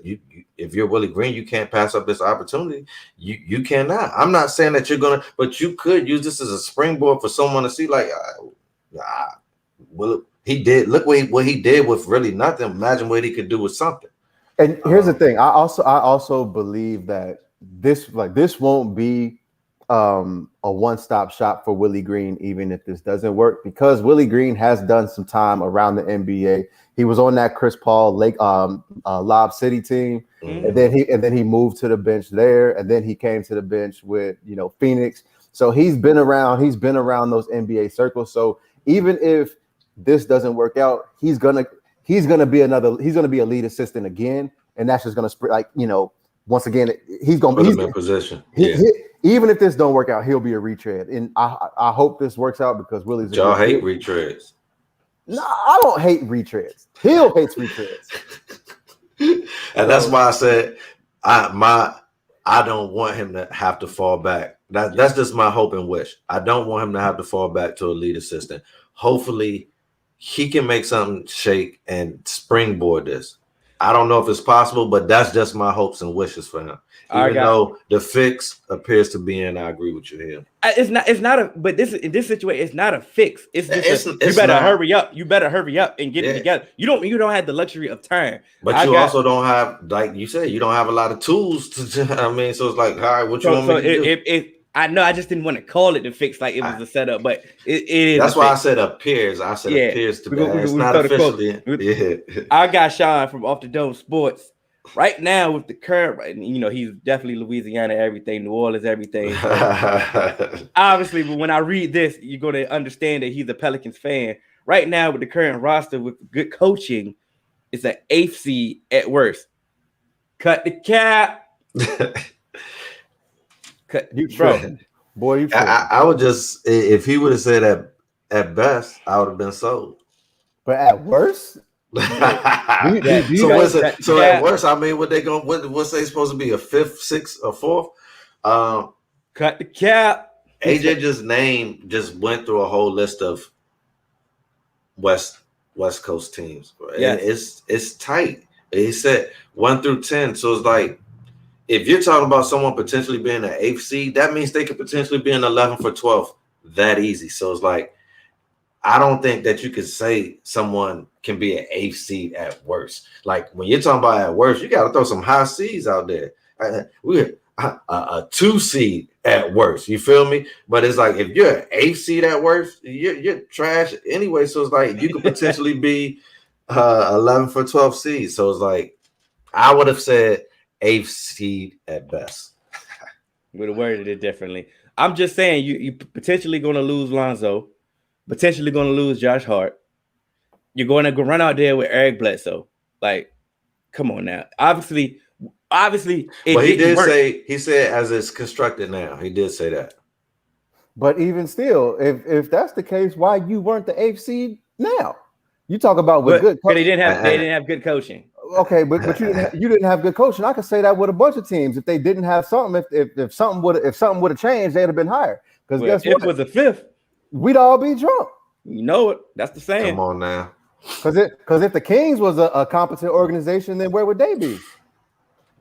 if you're Willie Green, you can't pass up this opportunity. You cannot. I'm not saying that you're gonna, but you could use this as a springboard for someone to see like, well, he did. Look what he did with really nothing. Imagine what he could do with something. And here's the thing. I also believe that this won't be a one-stop shop for Willie Green, even if this doesn't work, because Willie Green has done some time around the NBA. He was on that Chris Paul Lob City team, and then he moved to the bench there, and then he came to the bench with Phoenix. So he's been around those NBA circles. So even if this doesn't work out, he's gonna be a lead assistant again, and that's just gonna once again he's gonna be in position. Even if this don't work out, he'll be a retread, and I hope this works out because Willie's. Y'all hate retreads. No, I don't hate retreads. Hill hates retreads. And that's why I said I I don't want him to have to fall back. That's just my hope and wish. I don't want him to have to fall back to a lead assistant. Hopefully, he can make something shake and springboard this. I don't know if it's possible, but that's just my hopes and wishes for him. Even though the fix appears to be in, I agree with you here. It's not a, but in this situation, it's not a fix. It's just you better hurry up. You better hurry up and get it together. You don't have the luxury of time. But you also don't have, like you said, you don't have a lot of tools to. I mean, so it's like, all right, what you want me to do? I know I just didn't want to call it the fix, like it was a setup, but it is. That's why I said appears. I said appears to be. It's not officially. Yeah. I got Sean from Off the Dome Sports. Right now, with the current, he's definitely Louisiana, everything, New Orleans, everything. So, obviously, but when I read this, you're going to understand that he's a Pelicans fan. Right now, with the current roster, with good coaching, it's an 8th seed at worst. Cut the cap. You bro, boy, you. I would just, if he would have said at best, I would have been sold. But at worst. So at worst, I mean, what's they supposed to be, a 5th, 6th, or 4th? Cut the cap. AJ just went through a whole list of West Coast teams. Yeah, it's tight. He said 1 through 10. So it's like, if you're talking about someone potentially being an 8th seed, that means they could potentially be an 11th or 12th. That easy. So it's like, I don't think that you could say someone can be an 8th seed at worst. Like when you're talking about at worst, you got to throw some high seeds out there. We're a 2 seed at worst. You feel me? But it's like if you're an 8th seed at worst, you're trash anyway. So it's like you could potentially be 11th or 12th seed. So it's like I would have said 8th seed at best. Would have worded it differently. I'm just saying you potentially going to lose Lonzo. Potentially going to lose Josh Hart. You're going to go run out there with Eric Bledsoe. Like, come on now. Obviously, but he said as it's constructed now. He did say that. But even still, if that's the case, why you weren't the 8th seed now? You talk about with good coaching. They didn't have good coaching. Okay, but you didn't have good coaching. I could say that with a bunch of teams. If they didn't have something, if something would have changed, they'd have been higher. Because guess what? If it was a 5th. We'd all be drunk. You know it. That's the saying. Come on now. Because if the Kings was a competent organization, then where would they be?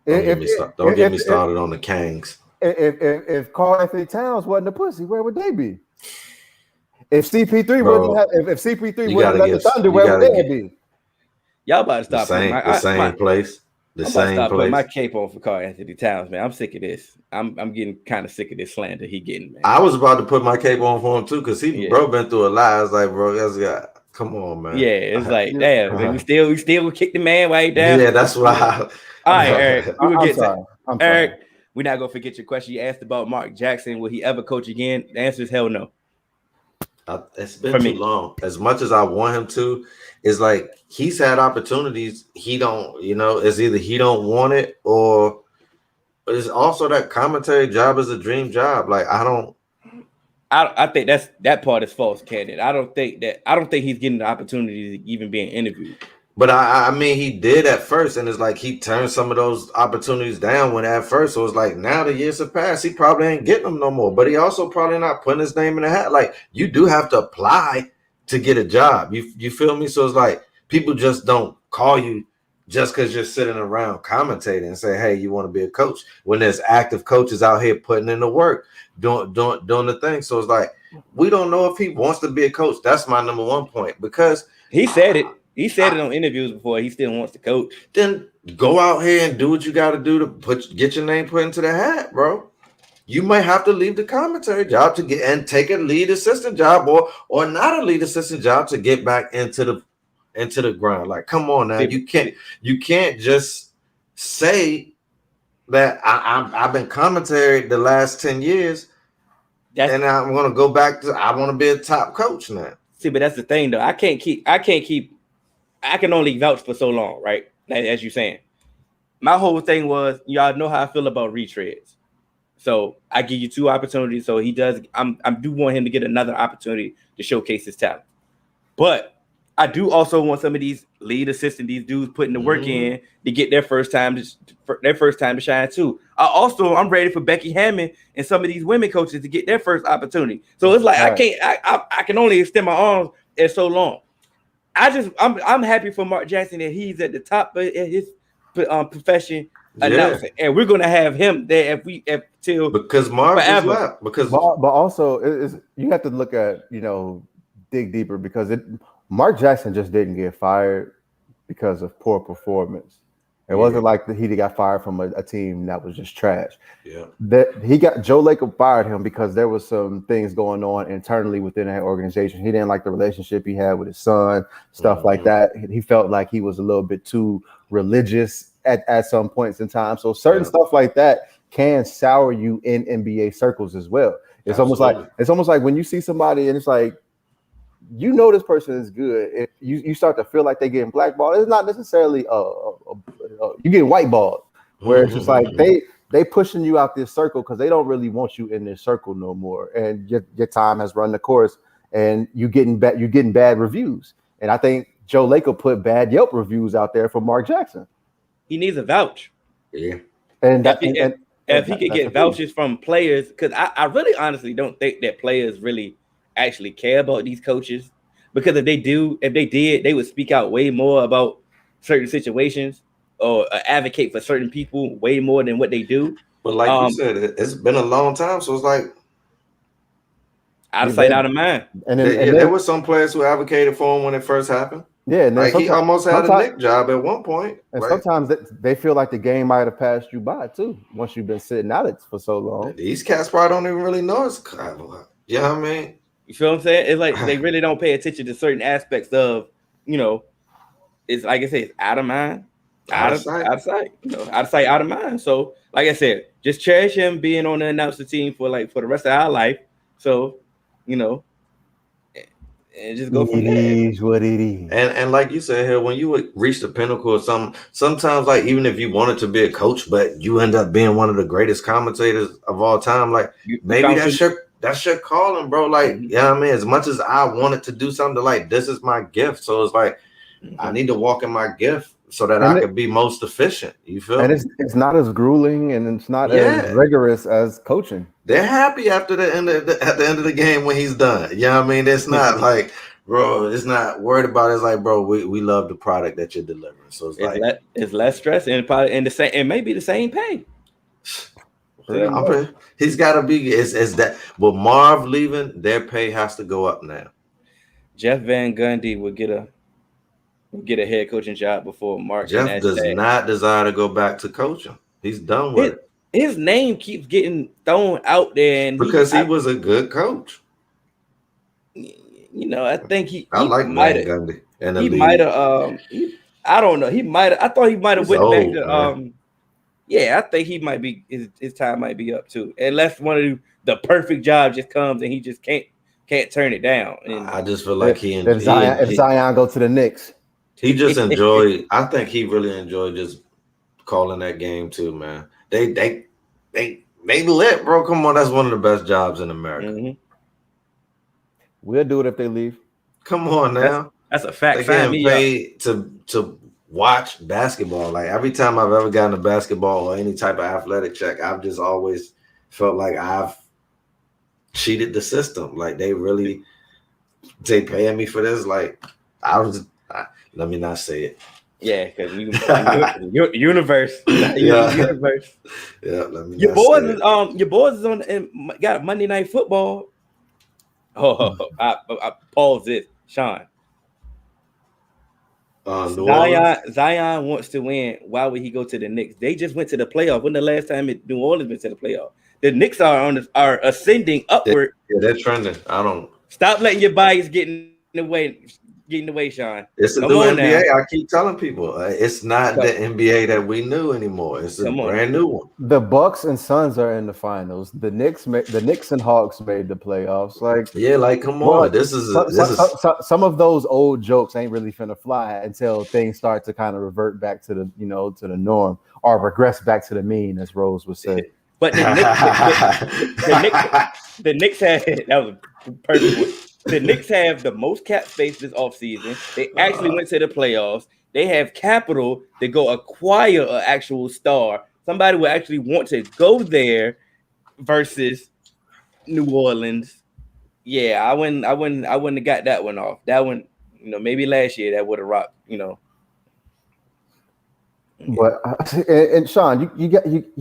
Don't get me started on the Kings. If Karl Anthony Towns wasn't a pussy, where would they be? If CP3 wouldn't have, if CP3 wouldn't have the Thunder, where would they be? Y'all about to stop the same place. I'm stop putting my cape on for Karl Anthony Towns, man. I'm sick of this. I'm getting kind of sick of this slander he getting, man. I was about to put my cape on for him too, because bro been through a lot. I was like, bro, come on, man. Yeah, it's like, damn, man, we still kick the man way down. Yeah, that's why. All right, Eric. I'm sorry. Eric, we're not gonna forget your question. You asked about Mark Jackson. Will he ever coach again? The answer is hell no. It's been too long. As much as I want him to, it's like he's had opportunities. He don't, it's either he don't want it or it's also that commentary job is a dream job. Like I think that part is false, candidate. I don't think he's getting the opportunity to even being interviewed. But I mean, he did at first, and it's like he turned some of those opportunities down when at first. So it's like now the years have passed, he probably ain't getting them no more. But he also probably not putting his name in the hat. Like you do have to apply to get a job. You feel me? So it's like people just don't call you just because you're sitting around commentating and say, hey, you want to be a coach, when there's active coaches out here putting in the work, doing the thing. So it's like we don't know if he wants to be a coach. That's my number one point, because he said it. He said it on interviews before. He still wants to coach. Then go out here and do what you got to do to get your name put into the hat, bro. You might have to leave the commentary job to get and take a lead assistant job or not a lead assistant job to get back into the ground. Like, come on now, you can't just say that I've been commentary the last 10 years and I'm gonna go back to I want to be a top coach now. See, but that's the thing though. I can only vouch for so long, right? As you're saying. My whole thing was, y'all know how I feel about retreads. So I give you 2 opportunities. So he does. I do want him to get another opportunity to showcase his talent. But I do also want some of these lead assistant, these dudes putting the work in to get their first time to shine too. I'm ready for Becky Hammond and some of these women coaches to get their first opportunity. So it's like I can only extend my arms at so long. I'm happy for Mark Jackson that he's at the top of his profession announcing, and we're gonna have him there because Marv just left. But also you have to look at dig deeper because Mark Jackson just didn't get fired because of poor performance. It wasn't like he got fired from a team that was just trash. Yeah, that Joe Lacob fired him because there was some things going on internally within that organization. He didn't like the relationship he had with his son, stuff like that. He felt like he was a little bit too religious at some points in time. So certain stuff like that can sour you in NBA circles as well. It's almost like when you see somebody and it's like, this person is good. If you start to feel like they're getting blackballed, it's not necessarily you getting whiteballed, where it's just like they pushing you out this circle because they don't really want you in this circle no more, and your time has run the course, and you're getting bad reviews. And I think Joe Lacob put bad Yelp reviews out there for Mark Jackson. He needs a vouch. Yeah, and if he could get vouchers from players, because I really honestly don't think that players really actually care about these coaches, because if they did, they would speak out way more about certain situations or advocate for certain people way more than what they do. But like you said, it's been a long time, so it's like out of sight, out of mind. And there were some players who advocated for him when it first happened. Yeah, and like he almost had a Nick job at one point. And sometimes they feel like the game might have passed you by too once you've been sitting out it for so long. These cats probably don't even really know it's you know what I mean? You feel what I'm saying? It's like they really don't pay attention to certain aspects of, it's like I said, it's out of mind, out of sight, out of sight, out of mind. So, like I said, just cherish him being on the announcer team for the rest of our life. So, and just go from there. It is what it is. And like you said here, when you would reach the pinnacle of something, sometimes like even if you wanted to be a coach, but you end up being one of the greatest commentators of all time, like maybe that's your calling, bro. Like, you know what I mean? As much as I wanted to do something like this is my gift. So it's like I need to walk in my gift so that I could be most efficient. You feel me? It's not as grueling and it's not as rigorous as coaching. They're happy after at the end of the game when he's done. You know what I mean? It's not like, bro, it's not worried about it. It's like, bro, we love the product that you're delivering. So it's less stress and probably and the same and maybe the same pay. He's got to be. Is that? But Marv leaving, their pay has to go up now. Jeff Van Gundy would get a head coaching job before Mark. Jeff does not desire to go back to coaching. He's done with it. His name keeps getting thrown out there, and because he was a good coach. I think I like Van Gundy, and he might have. I don't know. He might. I thought he might have went back to. Yeah, I think he might be. His time might be up too, unless one of the perfect job just comes and he just can't turn it down. And I just feel like if Zion go to the Knicks, he just enjoyed. I think he really enjoyed just calling that game too, man. They lit, bro. Come on, that's one of the best jobs in America. Mm-hmm. We'll do it if they leave. Come on now, that's a fact. They getting paid to watch basketball. Like every time I've ever gotten a basketball or any type of athletic check, I've just always felt like I've cheated the system. Like they paying me for this. Like let me not say it. Yeah, because universe. Universe. Yeah, let me. Your boys is on and got Monday Night Football. I pause this, Sean. Zion wants to win. Why would he go to the Knicks? They just went to the playoff. When the last time New Orleans went to the playoff? The Knicks are ascending upward. They're trending. I don't stop letting your bias get in the way, Sean. It's a new NBA. Now. I keep telling people it's not the NBA that we knew anymore. It's a brand new one. The Bucks and Suns are in the finals. The Knicks and Hawks made the playoffs. Like come on. This is some of those old jokes ain't really finna fly until things start to kind of revert back to the to the norm or regress back to the mean, as Rose would say. But the Knicks had that was a perfect one. The Knicks have the most cap space this offseason. They actually went to the playoffs. They have capital to go acquire an actual star. Somebody will actually want to go there versus New Orleans. Yeah, I wouldn't have got that one off. That one, maybe last year that would have rocked, But and Sean, you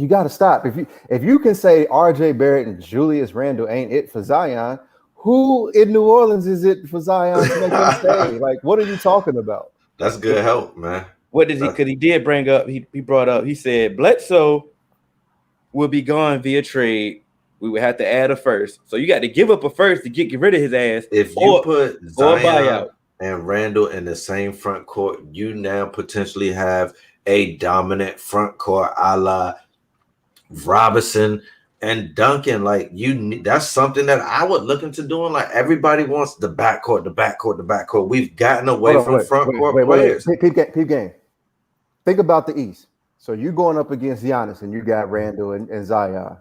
got to stop. If you can say R.J. Barrett and Julius Randle ain't it for Zion, who in New Orleans is it for Zion to make him stay? Like, what are you talking about? That's good help, man. What did he? Because he did bring up. He brought up. He said Bledsoe will be gone via trade. We would have to add a first. So you got to give up a first to get rid of his ass. If you put Zion and Randall in the same front court, you now potentially have a dominant front court a la Robinson and Duncan. Like that's something that I would look into doing. Like everybody wants the backcourt. We've gotten away from front court players. Peep game. Think about the East. So you going up against Giannis and you got Randall and Zion.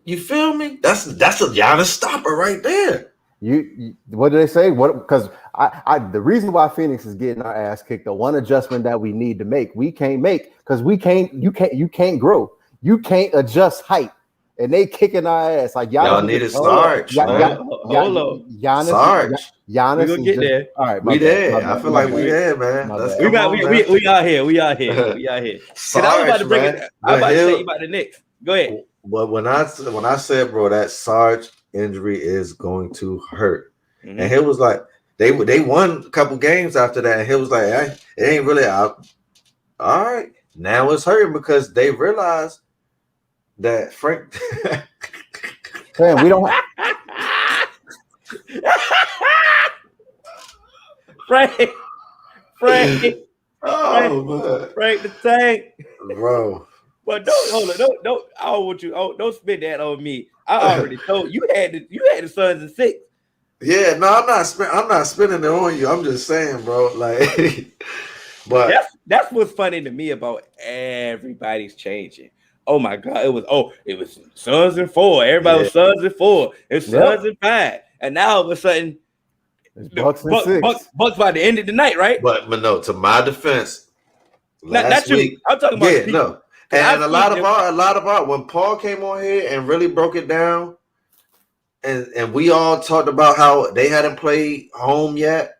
You feel me? That's a Giannis stopper right there. You what do they say? What? Because I the reason why Phoenix is getting our ass kicked, the one adjustment that we need to make, we can't make because you can't grow, you can't adjust height, and they kicking our ass like y'all need a Sarge. Hold on, Giannis. We gonna get there. All right, we there. I feel like we there, man. We out here. We out here. Sarge, I was about to bring it. I was about to say you about the Knicks. Go ahead. But when I said, bro, that Sarge injury is going to hurt, and he was like, they won a couple games after that, and he was like, hey, it ain't really out. All right, now it's hurting because they realized that Frank. Man, we don't. Frank. Oh, Frank the Tank, bro. But don't. I don't want you. Don't spit that on me. I already told you had the Suns in 6. Yeah, no, I'm not spinning it on you. I'm just saying, bro. Like, but that's what's funny to me about everybody's changing. Oh my God, it was Suns in 4. Everybody was Suns in 4. It's Suns in 5, and now all of a sudden, Bucks in 6. Bucks by the end of the night, right? But no, to my defense, last week I'm talking about no. And a lot of our when Paul came on here and really broke it down, and we all talked about how they hadn't played home yet.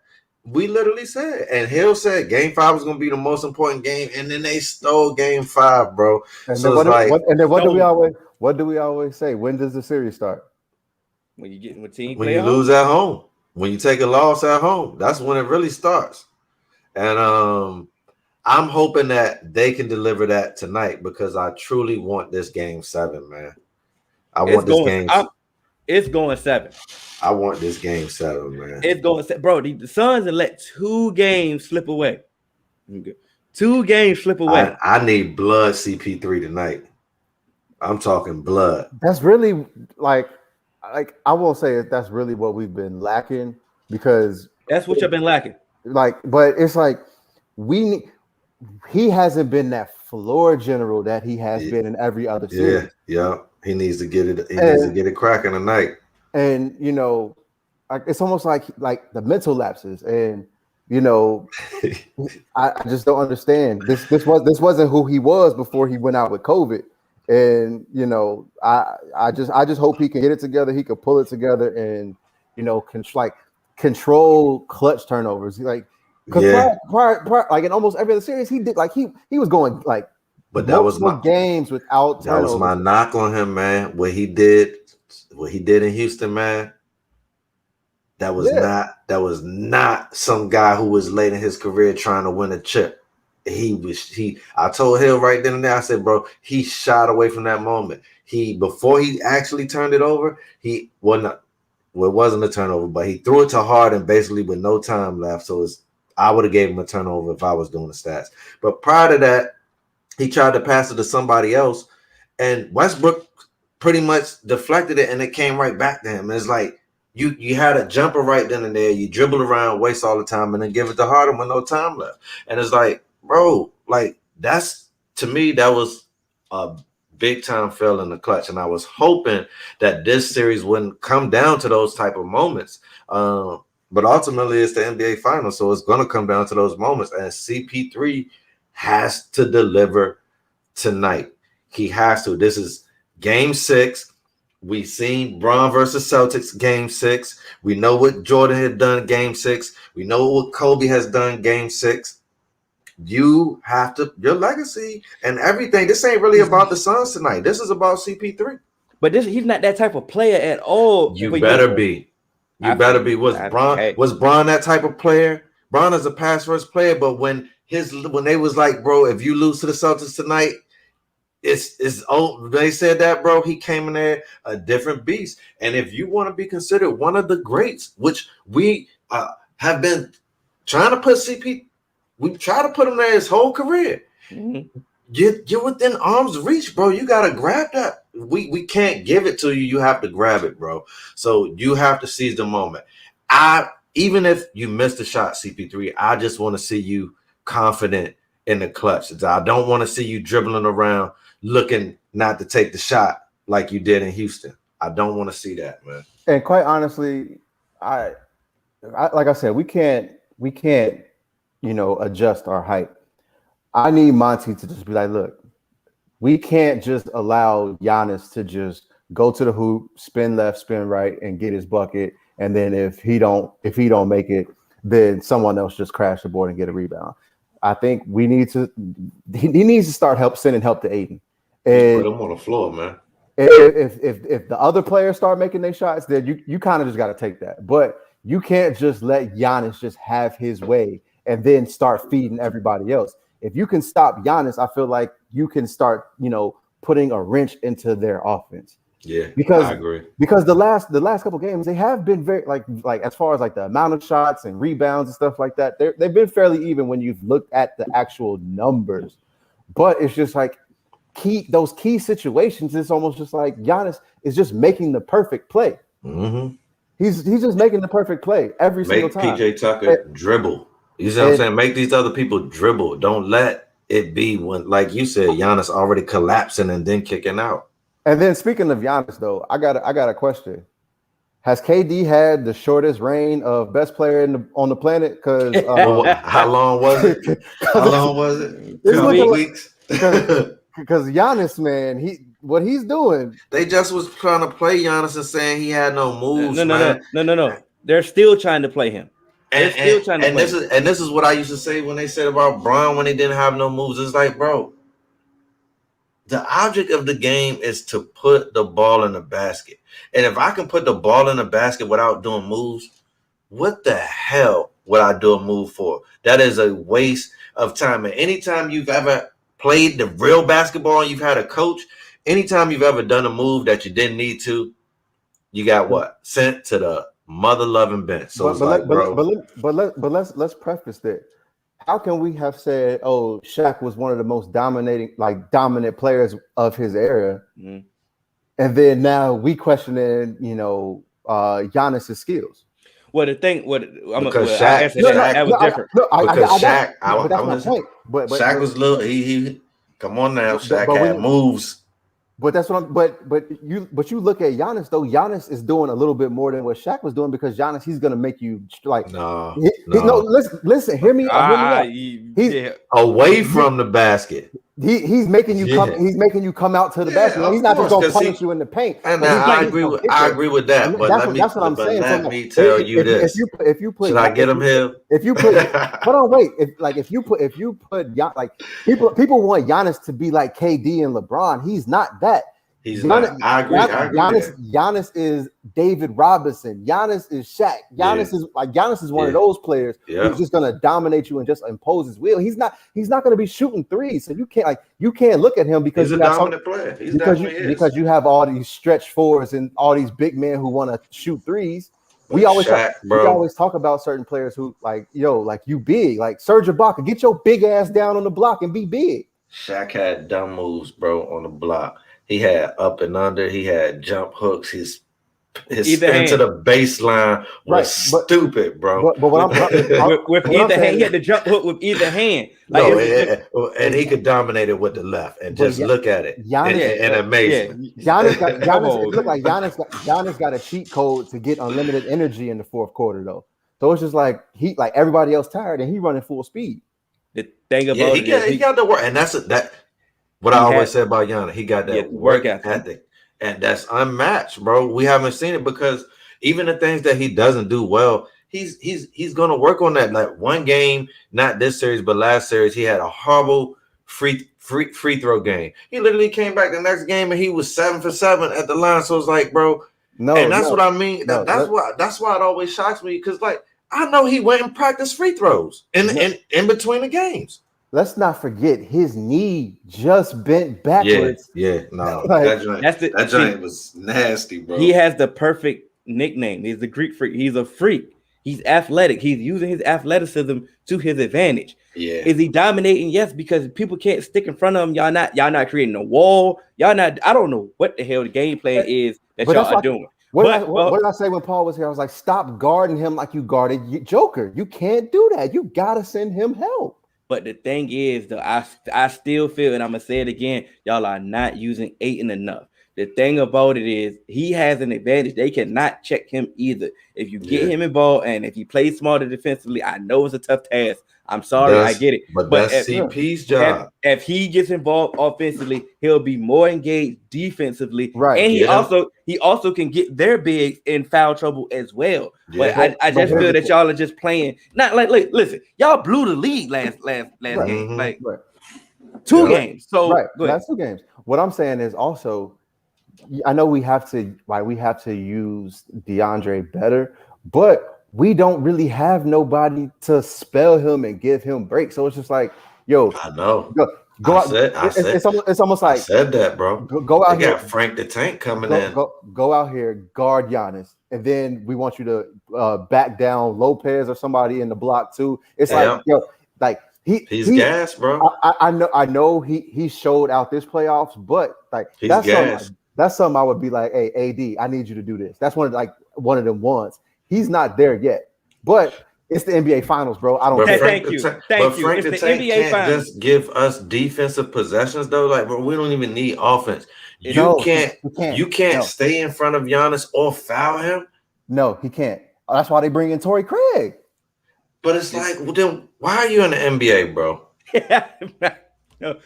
We literally said, and Hill said Game 5 was going to be the most important game, and then they stole Game 5, bro. And so what do we always say? When does the series start? When you get team when you lose at home, when you take a loss at home, that's when it really starts. And I'm hoping that they can deliver that tonight because I truly want this Game 7, man. It's going 7. I want this Game 7, man. It's going 7, bro. The Suns have let 2 games slip away. 2 games slip away. I need blood CP3 tonight. I'm talking blood. That's really like I won't say that's really what we've been lacking because that's what you've been lacking. But it's like he hasn't been that floor general that he has been in every other series. Yeah. He needs to get it. He needs to get it cracking tonight. And it's almost like the mental lapses. And I just don't understand. This wasn't who he was before he went out with COVID. And I just hope he can get it together. He can pull it together and control clutch turnovers. Because prior, like in almost every other series, he did he was going but that was my games without turnovers. That was my knock on him, man. What he did in Houston, man. That was not some guy who was late in his career trying to win a chip. I told Hill right then and there, I said, bro, he shot away from that moment. Before he actually turned it over, it wasn't a turnover, but he threw it to Harden basically with no time left. So I would have gave him a turnover if I was doing the stats. But prior to that, he tried to pass it to somebody else, and Westbrook pretty much deflected it, and it came right back to him. And it's like you had a jumper right then and there. You dribble around, waste all the time, and then give it to Harden with no time left. And it's like, bro, to me, that was a big time fell in the clutch. And I was hoping that this series wouldn't come down to those type of moments. But ultimately, it's the NBA Finals, so it's going to come down to those moments. And CP3 has to deliver tonight. He has to. This is Game 6. We've seen Bron versus Celtics Game 6. We know what Jordan had done Game 6. We know what Kobe has done Game 6. You have to, your legacy and everything. This ain't really about the Suns tonight. This is about CP3. But he's not that type of player at all. You better be. You better be. Was Bron that type of player? Bron is a pass first player, but when they was like, bro, if you lose to the Celtics tonight, it's they said that, bro, he came in there a different beast. And if you want to be considered one of the greats, which we have been trying to put CP, we try to put him there his whole career. Mm-hmm. You're within arm's reach, bro. You gotta grab that. We can't give it to you. You have to grab it, bro. So you have to seize the moment. Even if you miss the shot, CP3, I just want to see you confident in the clutch. I don't want to see you dribbling around looking not to take the shot like you did in Houston. I don't want to see that, man. And quite honestly, I like I said, we can't, adjust our height. I need Monty to just be like, look, we can't just allow Giannis to just go to the hoop, spin left, spin right, and get his bucket. And then if he don't make it, then someone else just crash the board and get a rebound. I think he needs to start sending help to Aiden. And put him on the floor, man. If the other players start making their shots, then you kind of just got to take that. But you can't just let Giannis just have his way and then start feeding everybody else. If you can stop Giannis, I feel like you can start, putting a wrench into their offense. Yeah, because I agree. Because the last couple games, they have been very like as far as like the amount of shots and rebounds and stuff like that, they've been fairly even when you've looked at the actual numbers. But it's just like those key situations. It's almost just like Giannis is just making the perfect play. Mm-hmm. He's just making the perfect play every single time. PJ Tucker dribble. You see what I'm saying? Make these other people dribble. Don't let it be when, like you said, Giannis already collapsing and then kicking out. And then speaking of Giannis, though, I got a question. Has KD had the shortest reign of best player on the planet? Because how long was it? How long was it? 2 weeks. Because Giannis, man, what he's doing. They just was trying to play Giannis and saying he had no moves. No. They're still trying to play him. This is what I used to say when they said about Bron when he didn't have no moves. It's like, bro, the object of the game is to put the ball in the basket. And if I can put the ball in the basket without doing moves, what the hell would I do a move for? That is a waste of time. And anytime you've ever played the real basketball and you've had a coach, anytime you've ever done a move that you didn't need to, you got what? Sent to the mother-loving bench. So let's preface that. How can we have said, "Oh, Shaq was one of the most dominant players of his era," and then now we questioning, Giannis's skills? Well, the thing, Shaq Shaq was little. He come on now, Shaq had moves. But that's what but you look at Giannis though. Giannis is doing a little bit more than what Shaq was doing because Giannis, he's gonna make you like no. Listen, hear me out. He's away from the basket. He's making you come. He's making you come out to the basket. He's not just gonna punish you in the paint. And I agree with that. But that's what I'm saying. Let me tell you this. If you put, should I get him here? If you put, hold on, wait. If you put, people want Giannis to be like KD and LeBron. He's not that. He's not. I agree. Giannis is David Robinson. Giannis is Shaq. Giannis is one of those players who's just gonna dominate you and just impose his will. He's not gonna be shooting threes. So you can't look at him because he's a dominant player. Because you have all these stretch fours and all these big men who want to shoot threes. We always talk about certain players who like you big, like Serge Ibaka. Get your big ass down on the block and be big. Shaq had dumb moves, bro, on the block. He had up and under. He had jump hooks. His his spin to the baseline was stupid, bro. But what with either hand, he had the jump hook with either hand. Like and he could dominate it with the left and just look at it. And amazing. Giannis, it looked like Giannis got a cheat code to get unlimited energy in the fourth quarter, though. So it's just like everybody else tired and he running full speed. The thing about he got the work, and that's what I always say about Giannis. He got that work ethic, and that's unmatched, bro. We haven't seen it because even the things that he doesn't do well, he's gonna work on that. Like one game, not this series, but last series, he had a horrible free throw game. He literally came back the next game and he was 7 for 7 at the line. So it's like, bro, what I mean. That's why it always shocks me because like I know he went and practiced free throws in between the games. Let's not forget his knee just bent backwards. Yeah, no, that giant was nasty, bro. He has the perfect nickname. He's the Greek freak. He's a freak. He's athletic. He's using his athleticism to his advantage. Yeah. Is he dominating? Yes, because people can't stick in front of him. Y'all not creating a wall. Y'all not. I don't know what the hell the game plan is that y'all are doing. What did I say when Paul was here? I was like, stop guarding him like you guarded Joker. You can't do that. You gotta send him help. But the thing is, though, I still feel, and I'm gonna say it again, y'all are not using Ayton enough. The thing about it is he has an advantage. They cannot check him either. If you get him involved and if he plays smarter defensively, I know it's a tough task. I'm sorry, I get it. But that's CP's job. If he gets involved offensively, he'll be more engaged defensively. Right. And he also can get their bigs in foul trouble as well. Yeah. But I just feel that y'all are just playing. Not like listen, y'all blew the lead last game. Like 2 games. So that's 2 games. What I'm saying is also, I know we have to use DeAndre better, but we don't really have nobody to spell him and give him breaks. So it's just like, yo, I know. Go out. It's almost like I said that, bro. Go out here. Got Frank the Tank coming in. Go out here, guard Giannis, and then we want you to back down Lopez or somebody in the block too. It's like, yo, like he's gas, bro. I know he showed out this playoffs, but like that's something I would be like, hey, AD, I need you to do this. That's one of them ones. He's not there yet, but it's the NBA Finals, bro. I don't care. Thank you. But Frank the Tank can't just give us defensive possessions, though. Like, bro, we don't even need offense. You can't stay in front of Giannis or foul him. No, he can't. That's why they bring in Torrey Craig. But it's like, well, then why are you in the NBA, bro? No.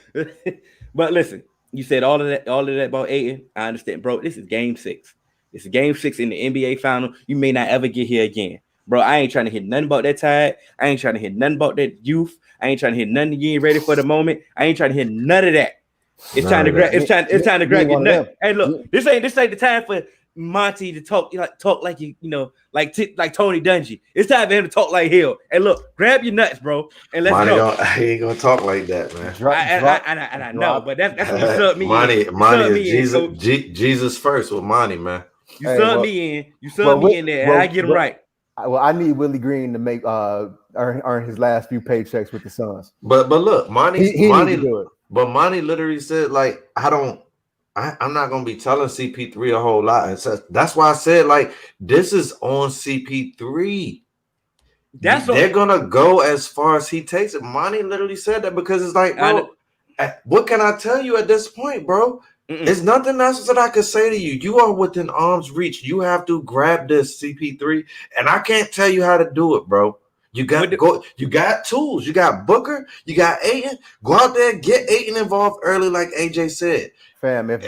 But listen, you said all of that about Ayton. I understand, bro. This is game 6. It's game 6 in the NBA final. You may not ever get here again. Bro, I ain't trying to hear nothing about that tide. I ain't trying to hear nothing about that youth. I ain't trying to hear nothing getting ready for the moment. I ain't trying to hear none of that. It's time to grab your nut. Hey, look, this ain't the time for Monty to talk like like Tony Dungy. It's time for him to talk like Hill. And look, grab your nuts, bro, and let's go. He ain't gonna talk like that, man. I know, but that's what you subbed me in. Monty is Jesus first with Monty, man. You subbed me in there, and I get him right. Well, I need Willie Green to make earn his last few paychecks with the Suns. But look, Monty do it. But Monty literally said, like, I'm not gonna be telling CP3 a whole lot. And so that's why I said, like, this is on CP3. They're gonna go as far as he takes it. Monty literally said that because it's like, bro, what can I tell you at this point, bro? There's nothing else that I could say to you. You are within arm's reach. You have to grab this CP3, and I can't tell you how to do it, bro. You got You got tools. You got Booker. You got Ayton. Go out there, get Ayton involved early, like AJ said. Fam, if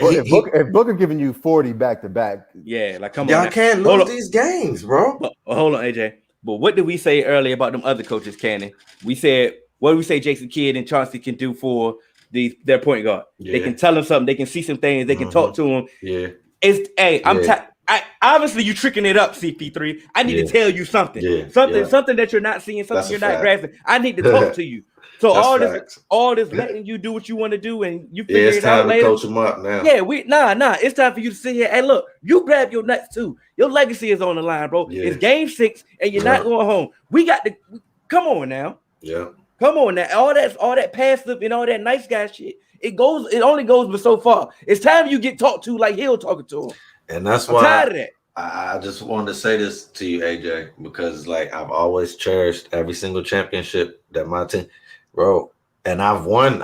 Booker giving you 40 back to back, yeah, like come on, y'all can't lose these games, bro. Hold on, AJ. But what did we say earlier about them other coaches, Cannon? We said, what did we say Jason Kidd and Chauncey can do for their point guard? Yeah. They can tell them something. They can see some things. They can talk to them. Yeah. Obviously you tricking it up, CP3. I need to tell you something. Yeah. Something that you're not seeing, something you're not grasping. I need to talk to you. So all this letting you do what you want to do and you figure it out later. It's time to coach them up now. Yeah, it's time for you to sit here. Hey, look, you grab your nuts too. Your legacy is on the line, bro. Yeah. It's game 6 and you're not going home. We got to come on now. Yeah. Come on now. All that passive and all that nice guy shit. It only goes but so far. It's time you get talked to like Hill talking to him. And that's I'm tired of that. I just wanted to say this to you, AJ, because like I've always cherished every single championship that my team, bro, and I've won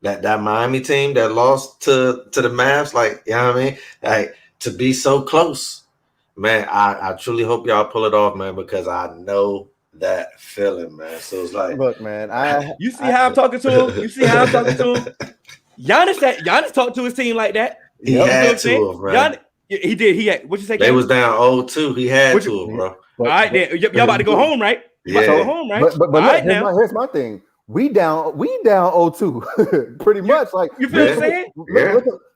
that Miami team that lost to the Mavs, like, you know what I mean? Like, to be so close, man, I truly hope y'all pull it off, man, because I know that feeling, man. So it's like, look, man, you see how I'm talking to him? You see how I'm talking to him? Giannis talked to his team like that. He had to have, man. He did. He had, what you say? They was down 0-2. He had to have, bro. All right, then y'all about to go home, right? Yeah. Go home, right? But all right, now. here's my thing. We down 0-2, pretty much. Like, you feel what I'm saying?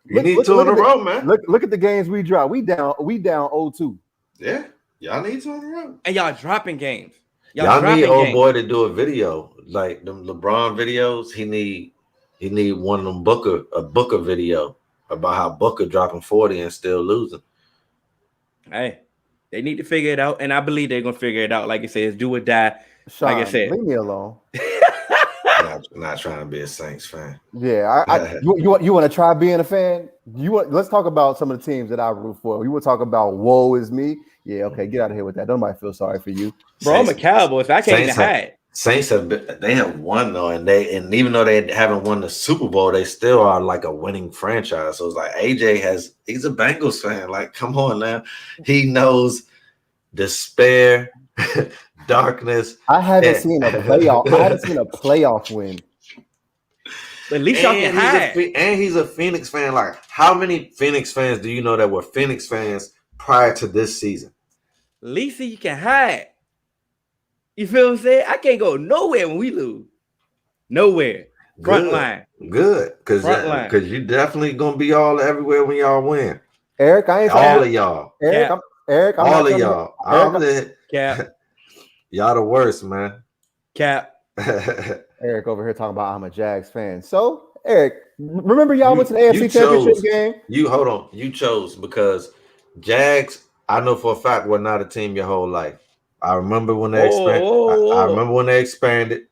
You need 2 in a row, man. Look at the games we dropped. We down 0-2. Yeah, y'all need 2 in a row. And y'all dropping games. Y'all need old boy to do a video like them LeBron videos. He need one of them a Booker video about how Booker dropping 40 and still losing. Hey, they need to figure it out, and I believe they're gonna figure it out. Like it says, do or die. Sean, like I said, leave me alone. Not trying to be a Saints fan. Yeah, you want to try being a fan? Let's talk about some of the teams that I root for. You want to talk about woe is me? Yeah, okay, get out of here with that. Nobody feel sorry for you, bro. I'm a Cowboy, so I can't even hide. Saints have won though, and even though they haven't won the Super Bowl, they still are like a winning franchise. So it's like he's a Bengals fan. Like, come on now, he knows despair, darkness. I haven't seen a playoff win. But at least y'all can hide. And he's a Phoenix fan. Like, how many Phoenix fans do you know that were Phoenix fans prior to this season? At least you can hide. You feel what I'm saying? I can't go nowhere when we lose. Nowhere. Front line. Good. Because you definitely gonna be all everywhere when y'all win. Eric, I ain't all of y'all. Eric, I'm all of y'all. Cap. Y'all the worst, man. Cap. Eric over here talking about I'm a Jags fan. So, Eric, remember y'all went to the AFC Championship game? Hold on. You chose because Jags, I know for a fact, were not a team your whole life. I remember when they expanded. I remember when they expanded.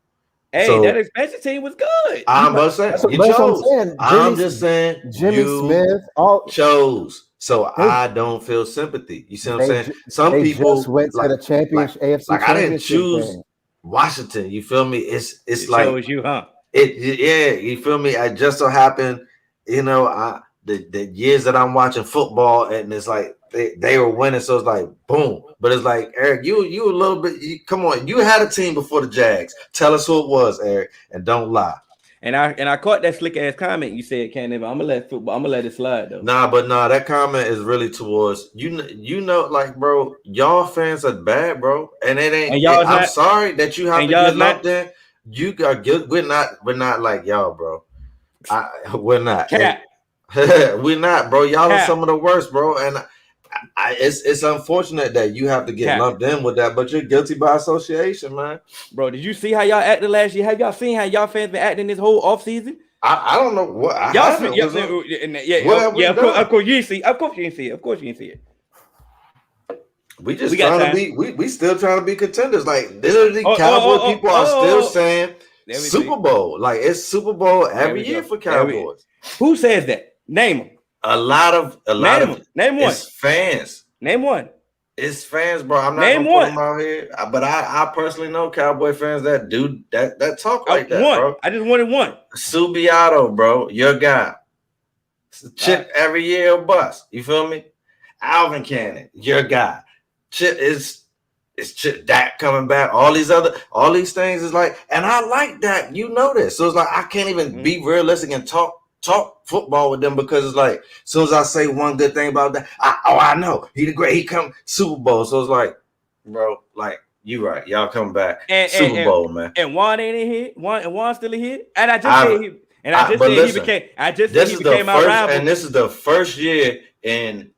Hey, so, that expansion team was good. I'm about to say you chose. I'm just saying Jimmy Smith chose. So I don't feel sympathy. You see what I'm saying? Some people just went to the championship AFC. Like I didn't choose Washington. You feel me? It's like shows you, huh? You feel me? I just so happened, the years that I'm watching football, and it's like they were winning, so it's like boom. But it's like, Eric, you a little bit. Come on, you had a team before the Jags. Tell us who it was, Eric, and don't lie. And I caught that slick ass comment you said, can't even. I'm gonna let it slide though. Nah, that comment is really towards like, bro, y'all fans are bad, bro, and it ain't. And I'm sorry that you have to get lumped in. You got good. We're not like y'all, bro. We're not. Cap. We're not, bro. Y'all are some of the worst, bro, and. It's unfortunate that you have to get lumped in with that, but you're guilty by association, man. Bro, did you see how y'all acted last year? Have y'all seen how y'all fans been acting this whole offseason? I don't know what y'all of course you didn't see. Of course you didn't see it. Of course you didn't see it. We trying to be. We still trying to be contenders. Like literally, Cowboy people are still saying Super Bowl. Like it's Super Bowl every year for Cowboys. Who says that? Name them. A lot of name one. It's fans. Name one. It's fans, bro. I'm not gonna put them out here, but I personally know Cowboy fans that do that talk like that, bro. I just wanted one. Subiato, bro, your guy. Chip every year or bust. You feel me? Alvin Cannon, your guy. Chip is Chip Dak coming back. All these things is like, and I like that. You know this, so it's like I can't even be realistic and talk football with them because it's like as soon as I say one good thing about that, I know he come Super Bowl. So it's like, bro, like you right, y'all come back Super Bowl, man. And Juan ain't in here. Juan still in here. And I just said he. And I just said he became. I just said he became our rival. And this is the first year in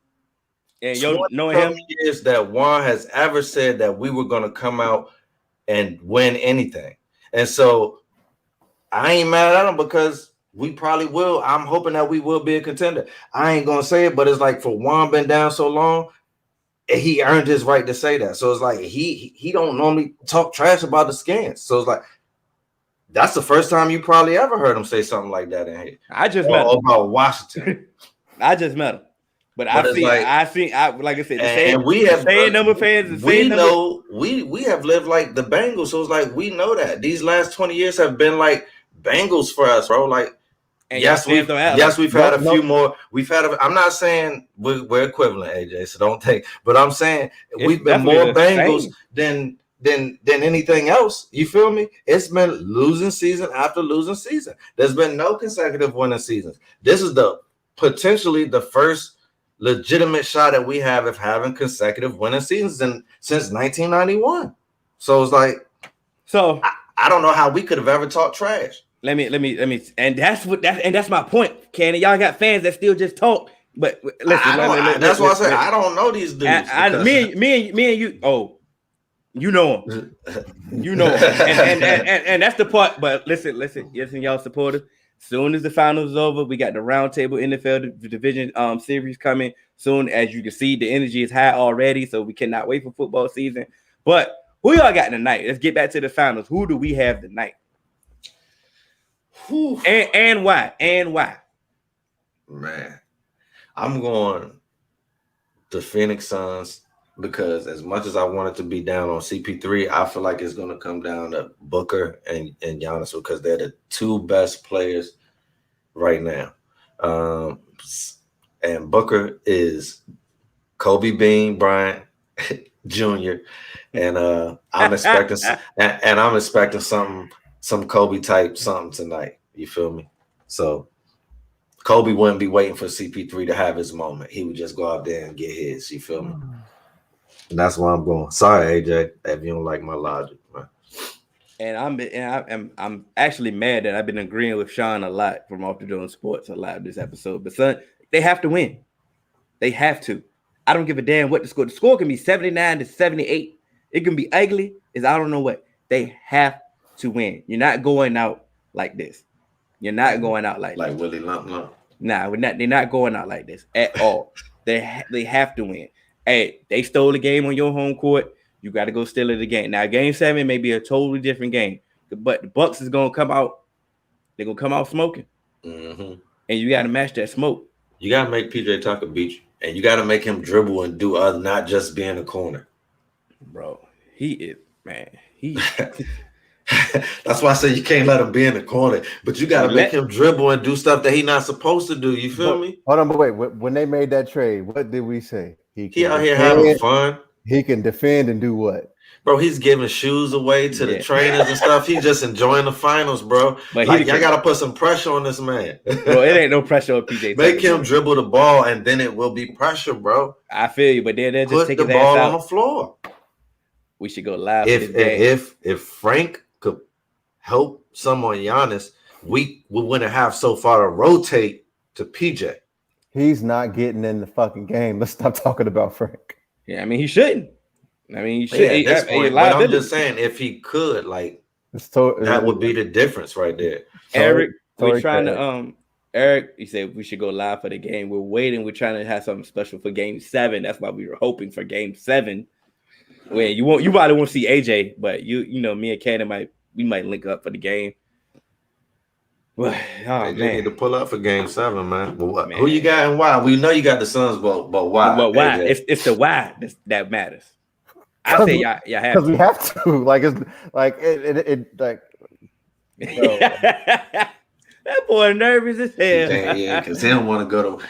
20 years that Juan has ever said that we were going to come out and win anything. And so I ain't mad at him because. We probably will. I'm hoping that we will be a contender. I ain't gonna say it, but it's like for Juan been down so long, he earned his right to say that. So it's like he don't normally talk trash about the Skins. So it's like that's the first time you probably ever heard him say something like that in here. I just met him about Washington. I just met him. But But it's like, like I said, the and we have same number of fans. We know we have lived like the Bengals, so it's like we know that these last 20 years have been like Bengals for us, bro. Like, yes, we've had a few more. I'm not saying we're equivalent, AJ. So don't take. But I'm saying we've been more Bengals than anything else. You feel me? It's been losing season after losing season. There's been no consecutive winning seasons. This is potentially the first legitimate shot that we have of having consecutive winning seasons since 1991. So it's like, I don't know how we could have ever talked trash. Let me, and that's my point, Cannon. Y'all got fans that still just talk, but listen. That's why I say I don't know these dudes. Me and you. Oh, you know them. You know them. and that's the part. But listen, y'all supporters. Soon as the finals is over, we got the roundtable NFL division series coming soon. As you can see, the energy is high already, so we cannot wait for football season. But who y'all got tonight? Let's get back to the finals. Who do we have tonight? And why? Man, I'm going the Phoenix Suns because as much as I wanted to be down on CP3, I feel like it's going to come down to Booker and Giannis because they're the two best players right now. And Booker is Kobe Bean Bryant Jr. And I'm expecting some Kobe type something tonight. You feel me? So Kobe wouldn't be waiting for CP3 to have his moment. He would just go out there and get his. You feel me? And that's why I'm going. Sorry, AJ, if you don't like my logic, man. And I'm actually mad that I've been agreeing with Sean a lot from Off the Dome Sports a lot this episode. But son, they have to win. They have to. I don't give a damn what the score. The score can be 79-78. It can be ugly. I don't know what. They have to win. You're not going out like this. You're not going out like this. Willie Lump Lump. Nah, they're not going out like this at all. They have to win. Hey, they stole the game on your home court. You got to go steal it again. Now, Game 7 may be a totally different game, but the Bucks is gonna come out. They're gonna come out smoking, and you got to match that smoke. You got to make PJ Tucker beat you, and you got to make him dribble and do other, not just be in the corner. Bro, he is, man. That's why I say you can't let him be in the corner, but you got to make him dribble and do stuff that he's not supposed to do. You feel me? Hold on, but wait. When they made that trade, what did we say? He out here having fun. He can defend and do what? Bro, he's giving shoes away to the trainers and stuff. He's just enjoying the finals, bro. But y'all got to put some pressure on this man. Bro, it ain't no pressure on PJ. Make him dribble the ball, and then it will be pressure, bro. I feel you, but they're just put taking the ball on the floor. We should go live. If Frank could help someone, Giannis, we wouldn't have so far to rotate to PJ. He's not getting in the fucking game. Let's stop talking about Frank. Yeah, I mean he shouldn't. He should. I'm just saying, if he could, that would be the difference right there. Eric, we're trying to Eric, he said we should go live for the game. We're waiting. We're trying to have something special for Game 7. That's why we were hoping for Game 7. Where you probably won't see AJ, but you know me and Cannon might link up for the game. But man, need to pull up for Game 7, man. But who you got and why? We know you got the Suns, but why? But why? It's the why that matters. I say y'all have because we have to. Like it's like it like. That boy nervous as hell. Yeah, because he don't want to go to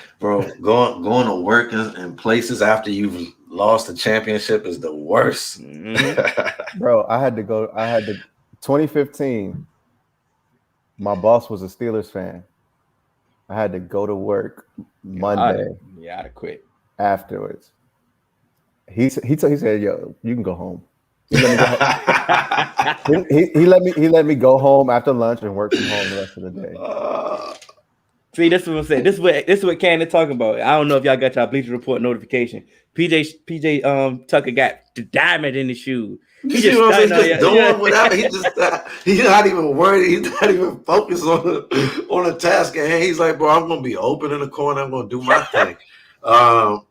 going to work in places after you've lost the championship is the worst. Bro, I had to 2015. My boss was a Steelers fan. I had to go to work Monday. I'd have quit afterwards. He said, "Yo, you can go home." He let me go home after lunch and work from home the rest of the day. See, this is what I'm saying. This is what Cannon talking about. I don't know if y'all got y'all Bleacher Report notification. PJ Tucker got the diamond in the shoe. He's just doing whatever. He's not even worried. He's not even focused on the task at hand. He's like, bro, I'm gonna be open in the corner. I'm gonna do my thing.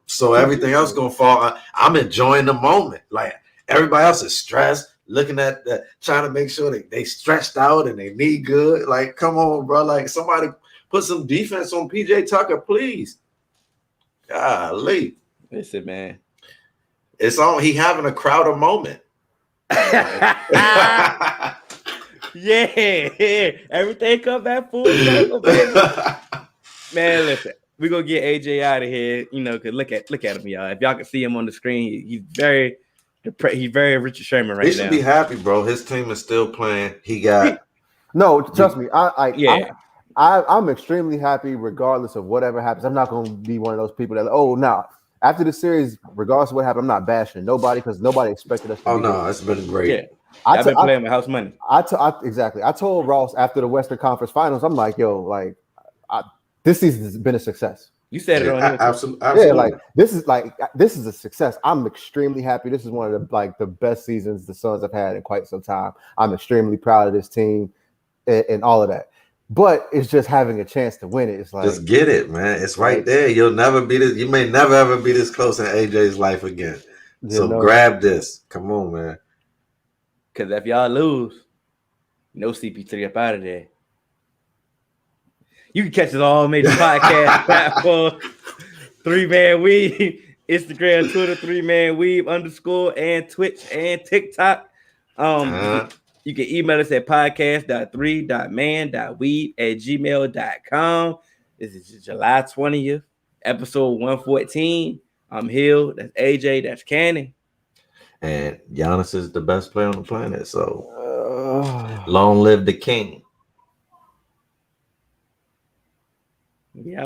So everything else gonna fall. I'm enjoying the moment. Like everybody else is stressed, looking at trying to make sure they stretched out and they knee good. Like, come on, bro. Like somebody put some defense on PJ Tucker, please. Golly. Listen, man. It's on. He having a Crowder moment. Yeah. Everything come back full circle, baby. Man, listen. We're gonna get AJ out of here, you know, because look at him, y'all. If y'all can see him on the screen, he's very Richard Sherman right now. He should be happy, bro. His team is still playing. He got no, trust me. I'm extremely happy regardless of whatever happens. I'm not gonna be one of those people that after the series, regardless of what happened, I'm not bashing nobody because nobody expected us to be no, it's been great. Yeah. I've been playing with house money. Exactly. I told Ross after the Western Conference Finals, I'm like, yo, like this season's been a success. You said it on here. Absolutely. Yeah, this is a success. I'm extremely happy. This is one of the best seasons the Suns have had in quite some time. I'm extremely proud of this team and all of that. But it's just having a chance to win it. It's like just get it, man. It's right there. You'll never be this. You may never ever be this close in AJ's life again. So grab this. Come on, man. Because if y'all lose, no CP3 up out of there. You can catch us all major podcast platforms. 3Man Weave, Instagram, Twitter, 3Man Weave _ and Twitch and TikTok. You can email us at podcast.3.man.weave@gmail.com. This is July 20th, episode 114. I'm Hill. That's AJ. That's Cannon. And Giannis is the best player on the planet. So long live the king. Yeah.